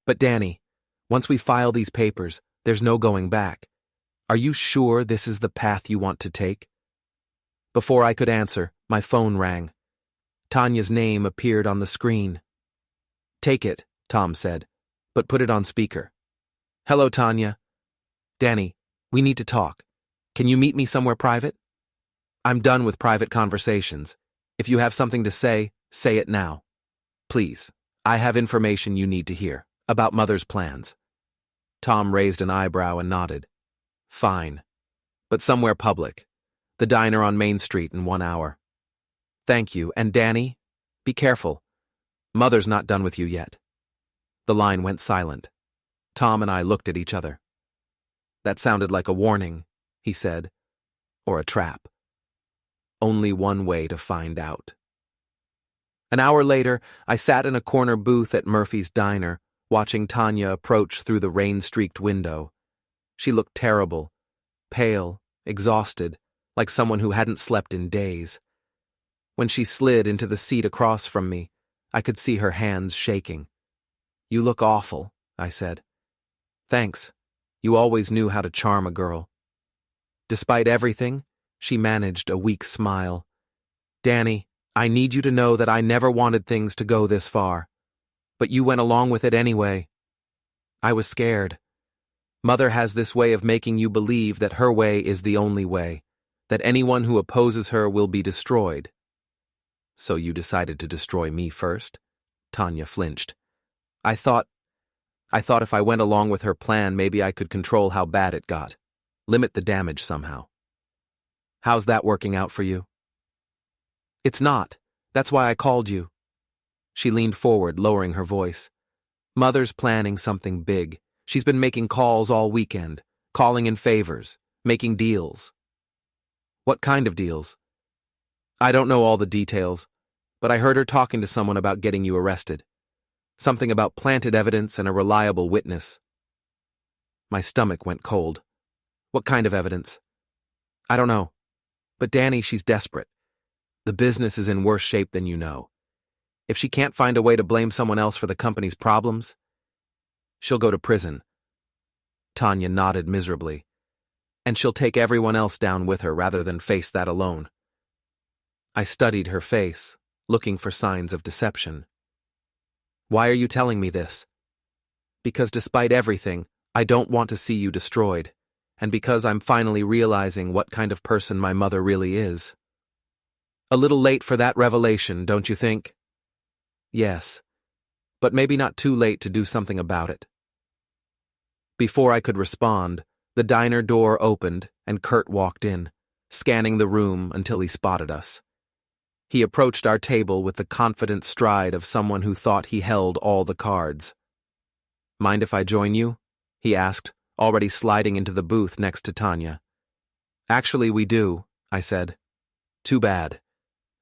"But Danny, once we file these papers, there's no going back. Are you sure this is the path you want to take?" Before I could answer, my phone rang. Tanya's name appeared on the screen. "Take it," Tom said, "but put it on speaker." "Hello, Tanya." "Danny, we need to talk. Can you meet me somewhere private?" "I'm done with private conversations. If you have something to say, say it now. Please, I have information you need to hear, about Mother's plans." Tom raised an eyebrow and nodded. "Fine. But somewhere public. The diner on Main Street in 1 hour." "Thank you, and Danny, be careful. Mother's not done with you yet." The line went silent. Tom and I looked at each other. "That sounded like a warning," he said. "Or a trap. Only one way to find out." An hour later, I sat in a corner booth at Murphy's Diner, watching Tanya approach through the rain-streaked window. She looked terrible, pale, exhausted, like someone who hadn't slept in days. When she slid into the seat across from me, I could see her hands shaking. "You look awful," I said. "Thanks. You always knew how to charm a girl." Despite everything, she managed a weak smile. "Danny, I need you to know that I never wanted things to go this far. But you went along with it anyway. I was scared. Mother has this way of making you believe that her way is the only way, that anyone who opposes her will be destroyed." "So you decided to destroy me first?" Tanya flinched. I thought if I went along with her plan, maybe I could control how bad it got." limit the damage somehow. How's that working out for you? It's not. That's why I called you. She leaned forward, lowering her voice. Mother's planning something big. She's been making calls all weekend, calling in favors, making deals. What kind of deals? I don't know all the details, but I heard her talking to someone about getting you arrested. Something about planted evidence and a reliable witness. My stomach went cold. What kind of evidence? I don't know. But Danny, she's desperate. The business is in worse shape than you know. If she can't find a way to blame someone else for the company's problems, she'll go to prison. Tanya nodded miserably. And she'll take everyone else down with her rather than face that alone. I studied her face, looking for signs of deception. Why are you telling me this? Because despite everything, I don't want to see you destroyed, and because I'm finally realizing what kind of person my mother really is. A little late for that revelation, don't you think? Yes, but maybe not too late to do something about it. Before I could respond, the diner door opened and Kurt walked in, scanning the room until he spotted us. He approached our table with the confident stride of someone who thought he held all the cards. Mind if I join you? He asked, already sliding into the booth next to Tanya. Actually, we do, I said. Too bad.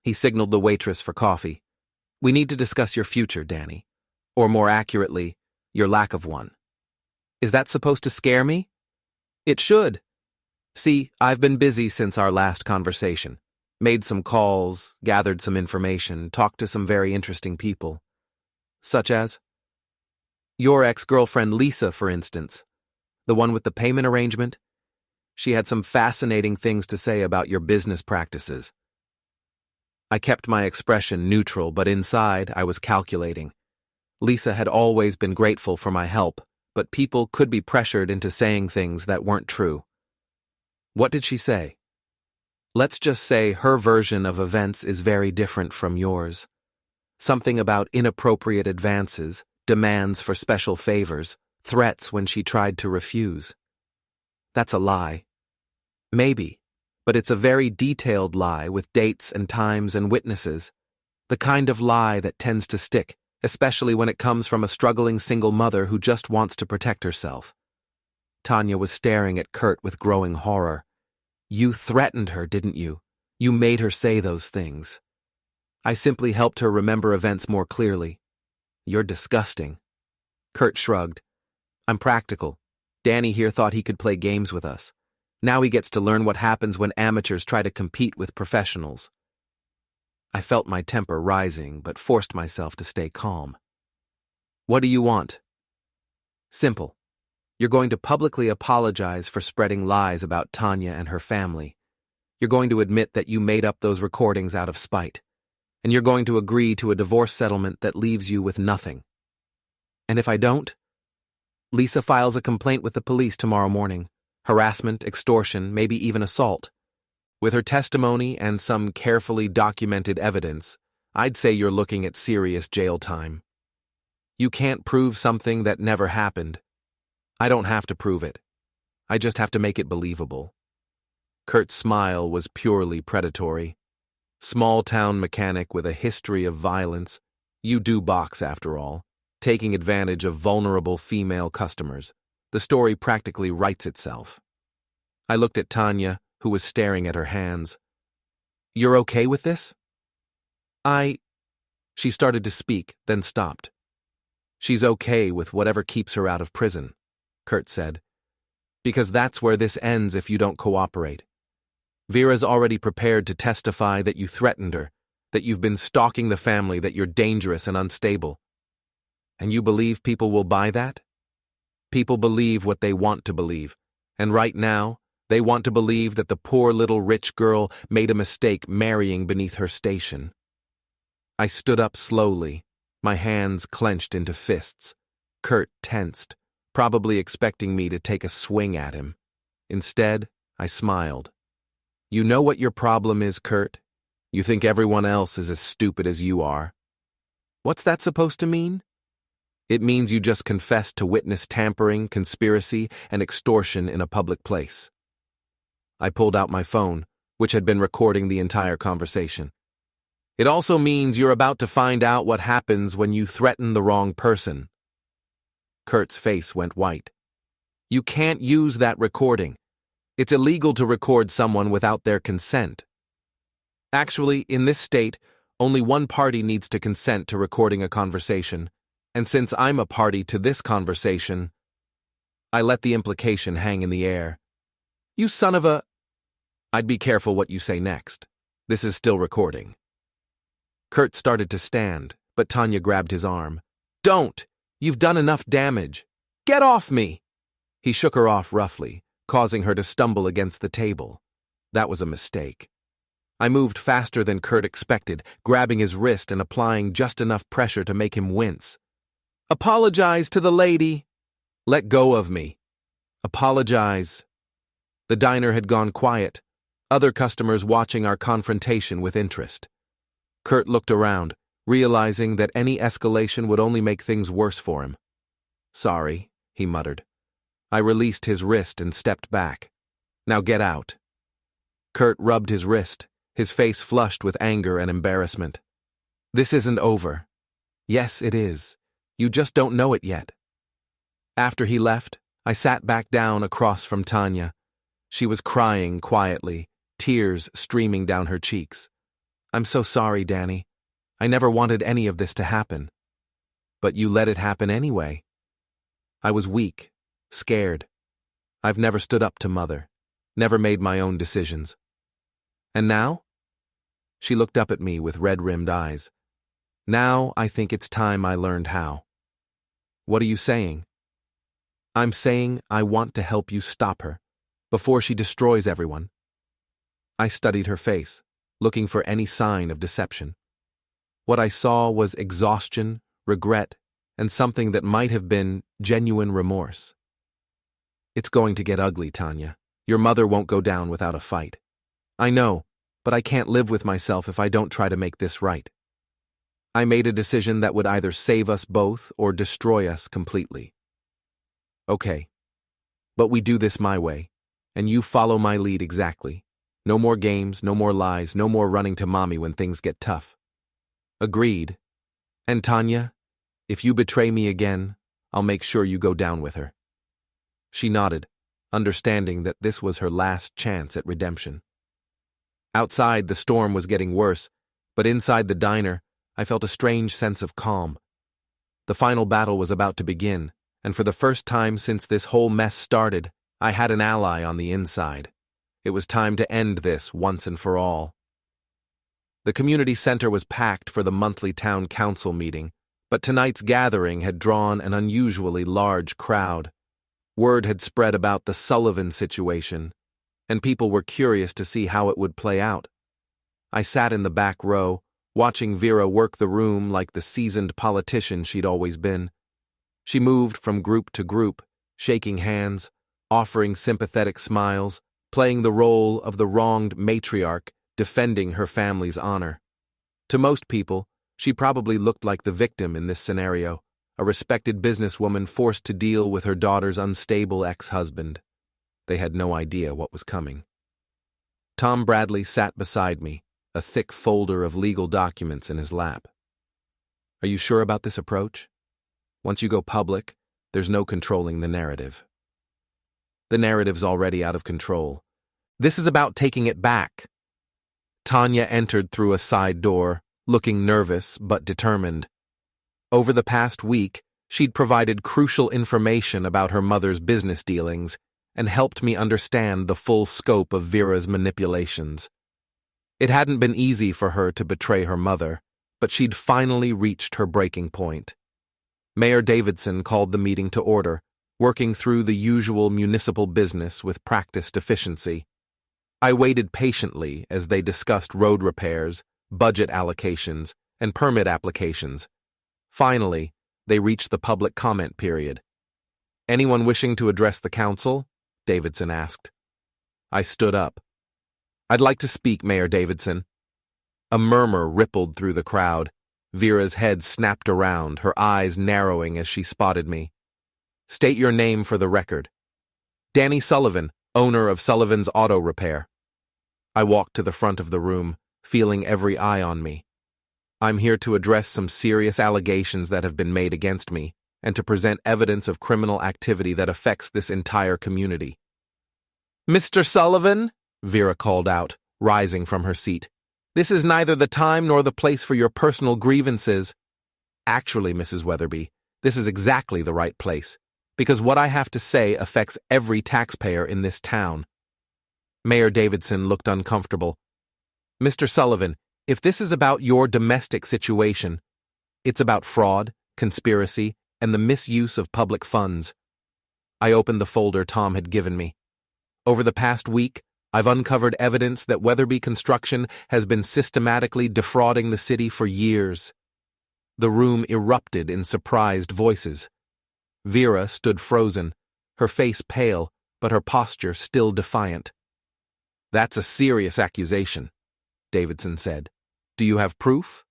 He signaled the waitress for coffee. We need to discuss your future, Danny. Or more accurately, your lack of one. Is that supposed to scare me? It should. See, I've been busy since our last conversation. Made some calls, gathered some information, talked to some very interesting people. Such as? Your ex-girlfriend Lisa, for instance. The one with the payment arrangement. She had some fascinating things to say about your business practices. I kept my expression neutral, but inside I was calculating. Lisa had always been grateful for my help, but people could be pressured into saying things that weren't true. What did she say? Let's just say her version of events is very different from yours. Something about inappropriate advances, demands for special favors, threats when she tried to refuse. That's a lie. Maybe, but it's a very detailed lie with dates and times and witnesses. The kind of lie that tends to stick, especially when it comes from a struggling single mother who just wants to protect herself. Tanya was staring at Kurt with growing horror. You threatened her, didn't you? You made her say those things. I simply helped her remember events more clearly. You're disgusting. Kurt shrugged. I'm practical. Danny here thought he could play games with us. Now he gets to learn what happens when amateurs try to compete with professionals. I felt my temper rising, but forced myself to stay calm. What do you want? Simple. You're going to publicly apologize for spreading lies about Tanya and her family. You're going to admit that you made up those recordings out of spite. And you're going to agree to a divorce settlement that leaves you with nothing. And if I don't? Lisa files a complaint with the police tomorrow morning. Harassment, extortion, maybe even assault. With her testimony and some carefully documented evidence, I'd say you're looking at serious jail time. You can't prove something that never happened. I don't have to prove it. I just have to make it believable. Kurt's smile was purely predatory. Small-town mechanic with a history of violence. You do box, after all. Taking advantage of vulnerable female customers. The story practically writes itself. I looked at Tanya, who was staring at her hands. You're okay with this? She started to speak, then stopped. She's okay with whatever keeps her out of prison, Kurt said. Because that's where this ends if you don't cooperate. Vera's already prepared to testify that you threatened her, that you've been stalking the family, that you're dangerous and unstable. And you believe people will buy that? People believe what they want to believe, and right now, they want to believe that the poor little rich girl made a mistake marrying beneath her station. I stood up slowly, my hands clenched into fists. Kurt tensed, probably expecting me to take a swing at him. Instead, I smiled. You know what your problem is, Kurt? You think everyone else is as stupid as you are. What's that supposed to mean? It means you just confessed to witness tampering, conspiracy, and extortion in a public place. I pulled out my phone, which had been recording the entire conversation. It also means you're about to find out what happens when you threaten the wrong person. Kurt's face went white. You can't use that recording. It's illegal to record someone without their consent. Actually, in this state, only one party needs to consent to recording a conversation, and since I'm a party to this conversation, I let the implication hang in the air. You son of a... I'd be careful what you say next. This is still recording. Kurt started to stand, but Tanya grabbed his arm. Don't! You've done enough damage. Get off me! He shook her off roughly, causing her to stumble against the table. That was a mistake. I moved faster than Kurt expected, grabbing his wrist and applying just enough pressure to make him wince. Apologize to the lady. Let go of me. Apologize. The diner had gone quiet, other customers watching our confrontation with interest. Kurt looked around, realizing that any escalation would only make things worse for him. Sorry, he muttered. I released his wrist and stepped back. Now get out. Kurt rubbed his wrist, his face flushed with anger and embarrassment. This isn't over. Yes, it is. You just don't know it yet. After he left, I sat back down across from Tanya. She was crying quietly, tears streaming down her cheeks. I'm so sorry, Danny. I never wanted any of this to happen. But you let it happen anyway. I was weak, scared. I've never stood up to Mother, never made my own decisions. And now? She looked up at me with red-rimmed eyes. Now I think it's time I learned how. What are you saying? I'm saying I want to help you stop her, before she destroys everyone. I studied her face, looking for any sign of deception. What I saw was exhaustion, regret, and something that might have been genuine remorse. It's going to get ugly, Tanya. Your mother won't go down without a fight. I know, but I can't live with myself if I don't try to make this right. I made a decision that would either save us both or destroy us completely. Okay. But we do this my way, and you follow my lead exactly. No more games, no more lies, no more running to Mommy when things get tough. Agreed. And Tanya, if you betray me again, I'll make sure you go down with her. She nodded, understanding that this was her last chance at redemption. Outside, the storm was getting worse, but inside the diner, I felt a strange sense of calm. The final battle was about to begin, and for the first time since this whole mess started, I had an ally on the inside. It was time to end this once and for all. The community center was packed for the monthly town council meeting, but tonight's gathering had drawn an unusually large crowd. Word had spread about the Sullivan situation, and people were curious to see how it would play out. I sat in the back row, watching Vera work the room like the seasoned politician she'd always been. She moved from group to group, shaking hands, offering sympathetic smiles, playing the role of the wronged matriarch, defending her family's honor. To most people, she probably looked like the victim in this scenario, a respected businesswoman forced to deal with her daughter's unstable ex-husband. They had no idea what was coming. Tom Bradley sat beside me, a thick folder of legal documents in his lap. Are you sure about this approach? Once you go public, there's no controlling the narrative. The narrative's already out of control. This is about taking it back. Tanya entered through a side door, looking nervous but determined. Over the past week, she'd provided crucial information about her mother's business dealings and helped me understand the full scope of Vera's manipulations. It hadn't been easy for her to betray her mother, but she'd finally reached her breaking point. Mayor Davidson called the meeting to order, working through the usual municipal business with practiced efficiency. I waited patiently as they discussed road repairs, budget allocations, and permit applications. Finally, they reached the public comment period. Anyone wishing to address the council? Davidson asked. I stood up. I'd like to speak, Mayor Davidson. A murmur rippled through the crowd. Vera's head snapped around, her eyes narrowing as she spotted me. State your name for the record. Danny Sullivan, owner of Sullivan's Auto Repair. I walked to the front of the room, feeling every eye on me. I'm here to address some serious allegations that have been made against me, and to present evidence of criminal activity that affects this entire community. Mr. Sullivan, Vera called out, rising from her seat. This is neither the time nor the place for your personal grievances. Actually, Mrs. Weatherby, this is exactly the right place, because what I have to say affects every taxpayer in this town. Mayor Davidson looked uncomfortable. Mr. Sullivan, if this is about your domestic situation, it's about fraud, conspiracy, and the misuse of public funds. I opened the folder Tom had given me. Over the past week, I've uncovered evidence that Weatherby Construction has been systematically defrauding the city for years. The room erupted in surprised voices. Vera stood frozen, her face pale, but her posture still defiant. That's a serious accusation, Davidson said. Do you have proof?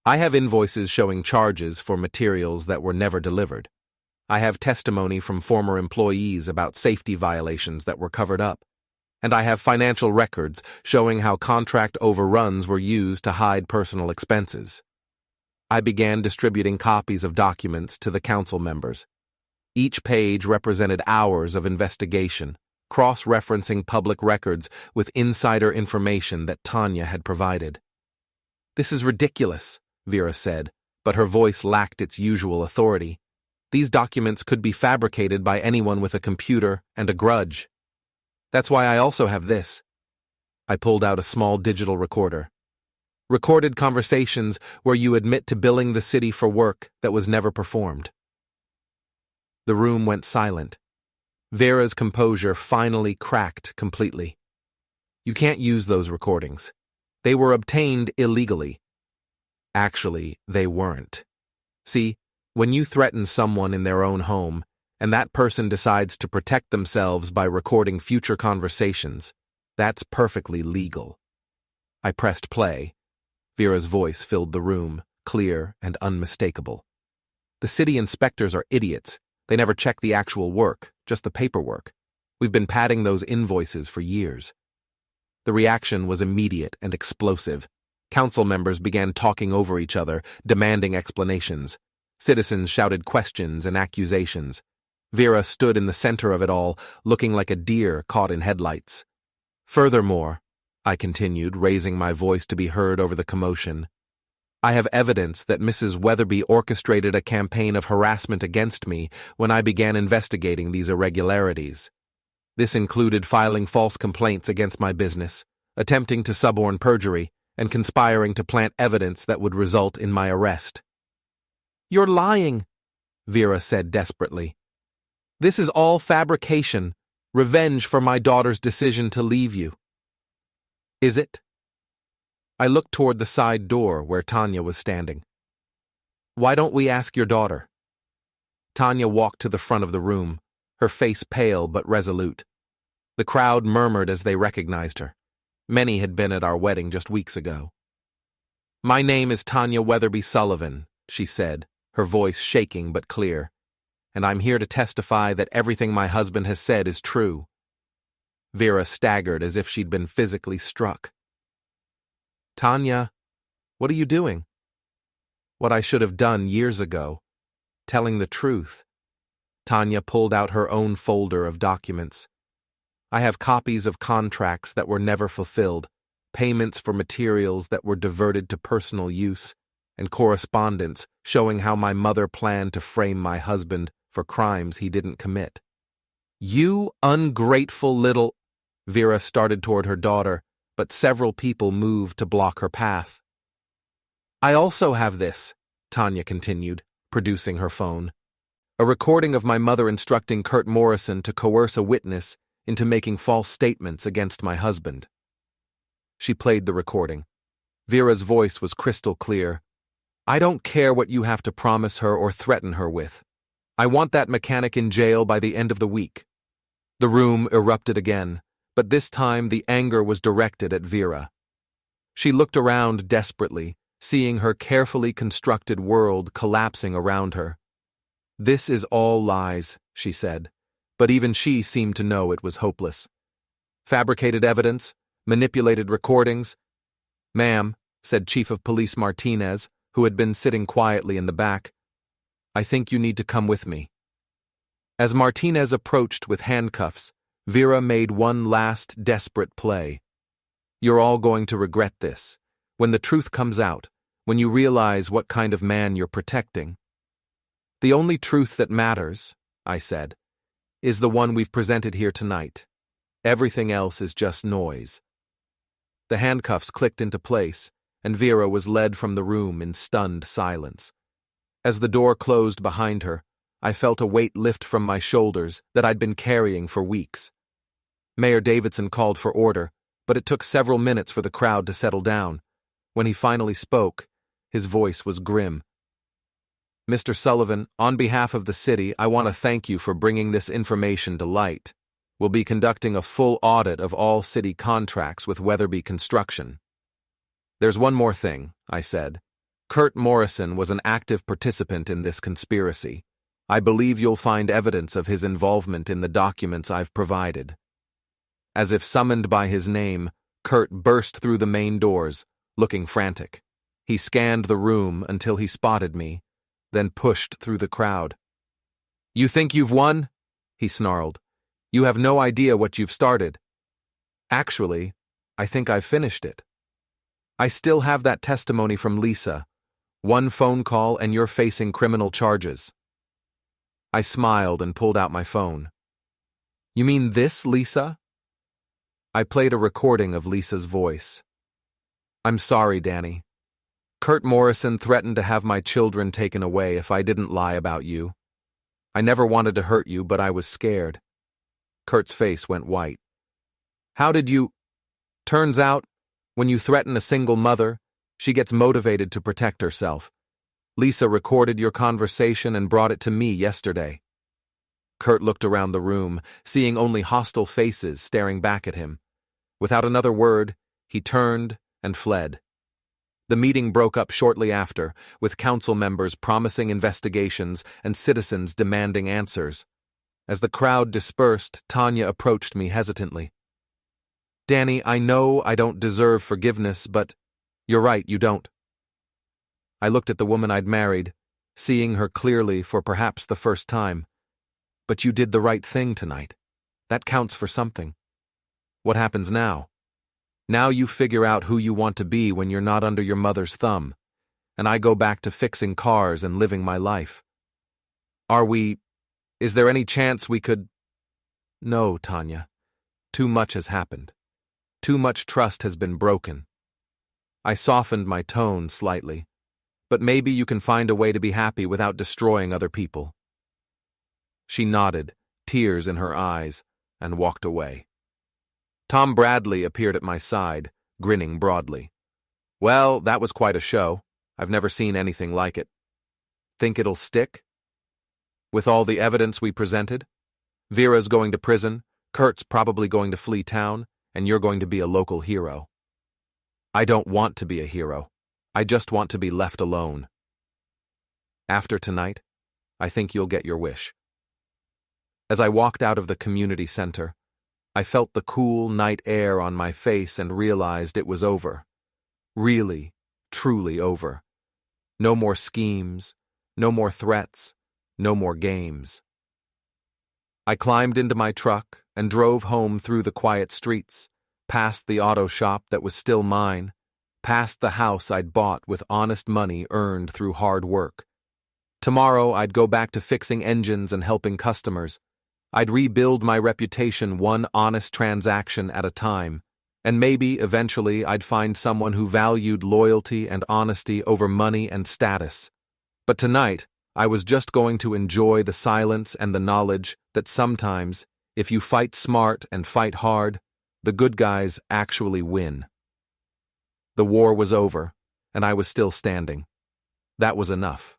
I have invoices showing charges for materials that were never delivered. I have testimony from former employees about safety violations that were covered up. And I have financial records showing how contract overruns were used to hide personal expenses. I began distributing copies of documents to the council members. Each page represented hours of investigation, cross-referencing public records with insider information that Tanya had provided. This is ridiculous, Vera said, but her voice lacked its usual authority. These documents could be fabricated by anyone with a computer and a grudge. That's why I also have this. I pulled out a small digital recorder. Recorded conversations where you admit to billing the city for work that was never performed. The room went silent. Vera's composure finally cracked completely. You can't use those recordings. They were obtained illegally. Actually, they weren't. See, when you threaten someone in their own home, and that person decides to protect themselves by recording future conversations, that's perfectly legal. I pressed play. Vera's voice filled the room, clear and unmistakable. The city inspectors are idiots. They never check the actual work, just the paperwork. We've been padding those invoices for years. The reaction was immediate and explosive. Council members began talking over each other, demanding explanations. Citizens shouted questions and accusations. Vera stood in the center of it all, looking like a deer caught in headlights. Furthermore, I continued, raising my voice to be heard over the commotion, I have evidence that Mrs. Weatherby orchestrated a campaign of harassment against me when I began investigating these irregularities. This included filing false complaints against my business, attempting to suborn perjury, and conspiring to plant evidence that would result in my arrest. You're lying, Vera said desperately. This is all fabrication, revenge for my daughter's decision to leave you. Is it? I looked toward the side door where Tanya was standing. Why don't we ask your daughter? Tanya walked to the front of the room, her face pale but resolute. The crowd murmured as they recognized her. Many had been at our wedding just weeks ago. My name is Tanya Weatherby Sullivan, she said, her voice shaking but clear. And I'm here to testify that everything my husband has said is true. Vera staggered as if she'd been physically struck. Tanya, what are you doing? What I should have done years ago, telling the truth. Tanya pulled out her own folder of documents. I have copies of contracts that were never fulfilled, payments for materials that were diverted to personal use, and correspondence showing how my mother planned to frame my husband for crimes he didn't commit. You ungrateful little... Vera started toward her daughter, but several people moved to block her path. I also have this, Tanya continued, producing her phone. A recording of my mother instructing Kurt Morrison to coerce a witness into making false statements against my husband. She played the recording. Vera's voice was crystal clear. I don't care what you have to promise her or threaten her with. I want that mechanic in jail by the end of the week. The room erupted again, but this time the anger was directed at Vera. She looked around desperately, seeing her carefully constructed world collapsing around her. This is all lies, she said, but even she seemed to know it was hopeless. Fabricated evidence, manipulated recordings. "Ma'am," said Chief of Police Martinez, who had been sitting quietly in the back, "I think you need to come with me." As Martinez approached with handcuffs, Vera made one last desperate play. "You're all going to regret this. When the truth comes out, when you realize what kind of man you're protecting." "The only truth that matters," I said, "is the one we've presented here tonight. Everything else is just noise." The handcuffs clicked into place, and Vera was led from the room in stunned silence. As the door closed behind her, I felt a weight lift from my shoulders that I'd been carrying for weeks. Mayor Davidson called for order, but it took several minutes for the crowd to settle down. When he finally spoke, his voice was grim. "Mr. Sullivan, on behalf of the city, I want to thank you for bringing this information to light. We'll be conducting a full audit of all city contracts with Weatherby Construction." "There's one more thing," I said. "Kurt Morrison was an active participant in this conspiracy. I believe you'll find evidence of his involvement in the documents I've provided." As if summoned by his name, Kurt burst through the main doors, looking frantic. He scanned the room until he spotted me, then pushed through the crowd. "You think you've won?" he snarled. "You have no idea what you've started." "Actually, I think I've finished it. I still have that testimony from Lisa. One phone call and you're facing criminal charges." I smiled and pulled out my phone. "You mean this, Lisa?" I played a recording of Lisa's voice. "I'm sorry, Danny. Kurt Morrison threatened to have my children taken away if I didn't lie about you. I never wanted to hurt you, but I was scared." Kurt's face went white. "How did you—" "Turns out, when you threaten a single mother, she gets motivated to protect herself. Lisa recorded your conversation and brought it to me yesterday." Kurt looked around the room, seeing only hostile faces staring back at him. Without another word, he turned and fled. The meeting broke up shortly after, with council members promising investigations and citizens demanding answers. As the crowd dispersed, Tanya approached me hesitantly. "Danny, I know I don't deserve forgiveness, but you're right, you don't." I looked at the woman I'd married, seeing her clearly for perhaps the first time. "But you did the right thing tonight. That counts for something. What happens now? Now you figure out who you want to be when you're not under your mother's thumb, and I go back to fixing cars and living my life. Is there any chance we could—" "No, Tanya. Too much has happened. Too much trust has been broken." I softened my tone slightly. "But maybe you can find a way to be happy without destroying other people." She nodded, tears in her eyes, and walked away. Tom Bradley appeared at my side, grinning broadly. "Well, that was quite a show. I've never seen anything like it. Think it'll stick? With all the evidence we presented? Vera's going to prison, Kurt's probably going to flee town, and you're going to be a local hero." "I don't want to be a hero. I just want to be left alone." "After tonight, I think you'll get your wish." As I walked out of the community center, I felt the cool night air on my face and realized it was over. Really, truly over. No more schemes, no more threats, no more games. I climbed into my truck and drove home through the quiet streets, past the auto shop that was still mine, past the house I'd bought with honest money earned through hard work. Tomorrow I'd go back to fixing engines and helping customers. I'd rebuild my reputation one honest transaction at a time, and maybe eventually I'd find someone who valued loyalty and honesty over money and status. But tonight, I was just going to enjoy the silence and the knowledge that sometimes, if you fight smart and fight hard, the good guys actually win. The war was over, and I was still standing. That was enough.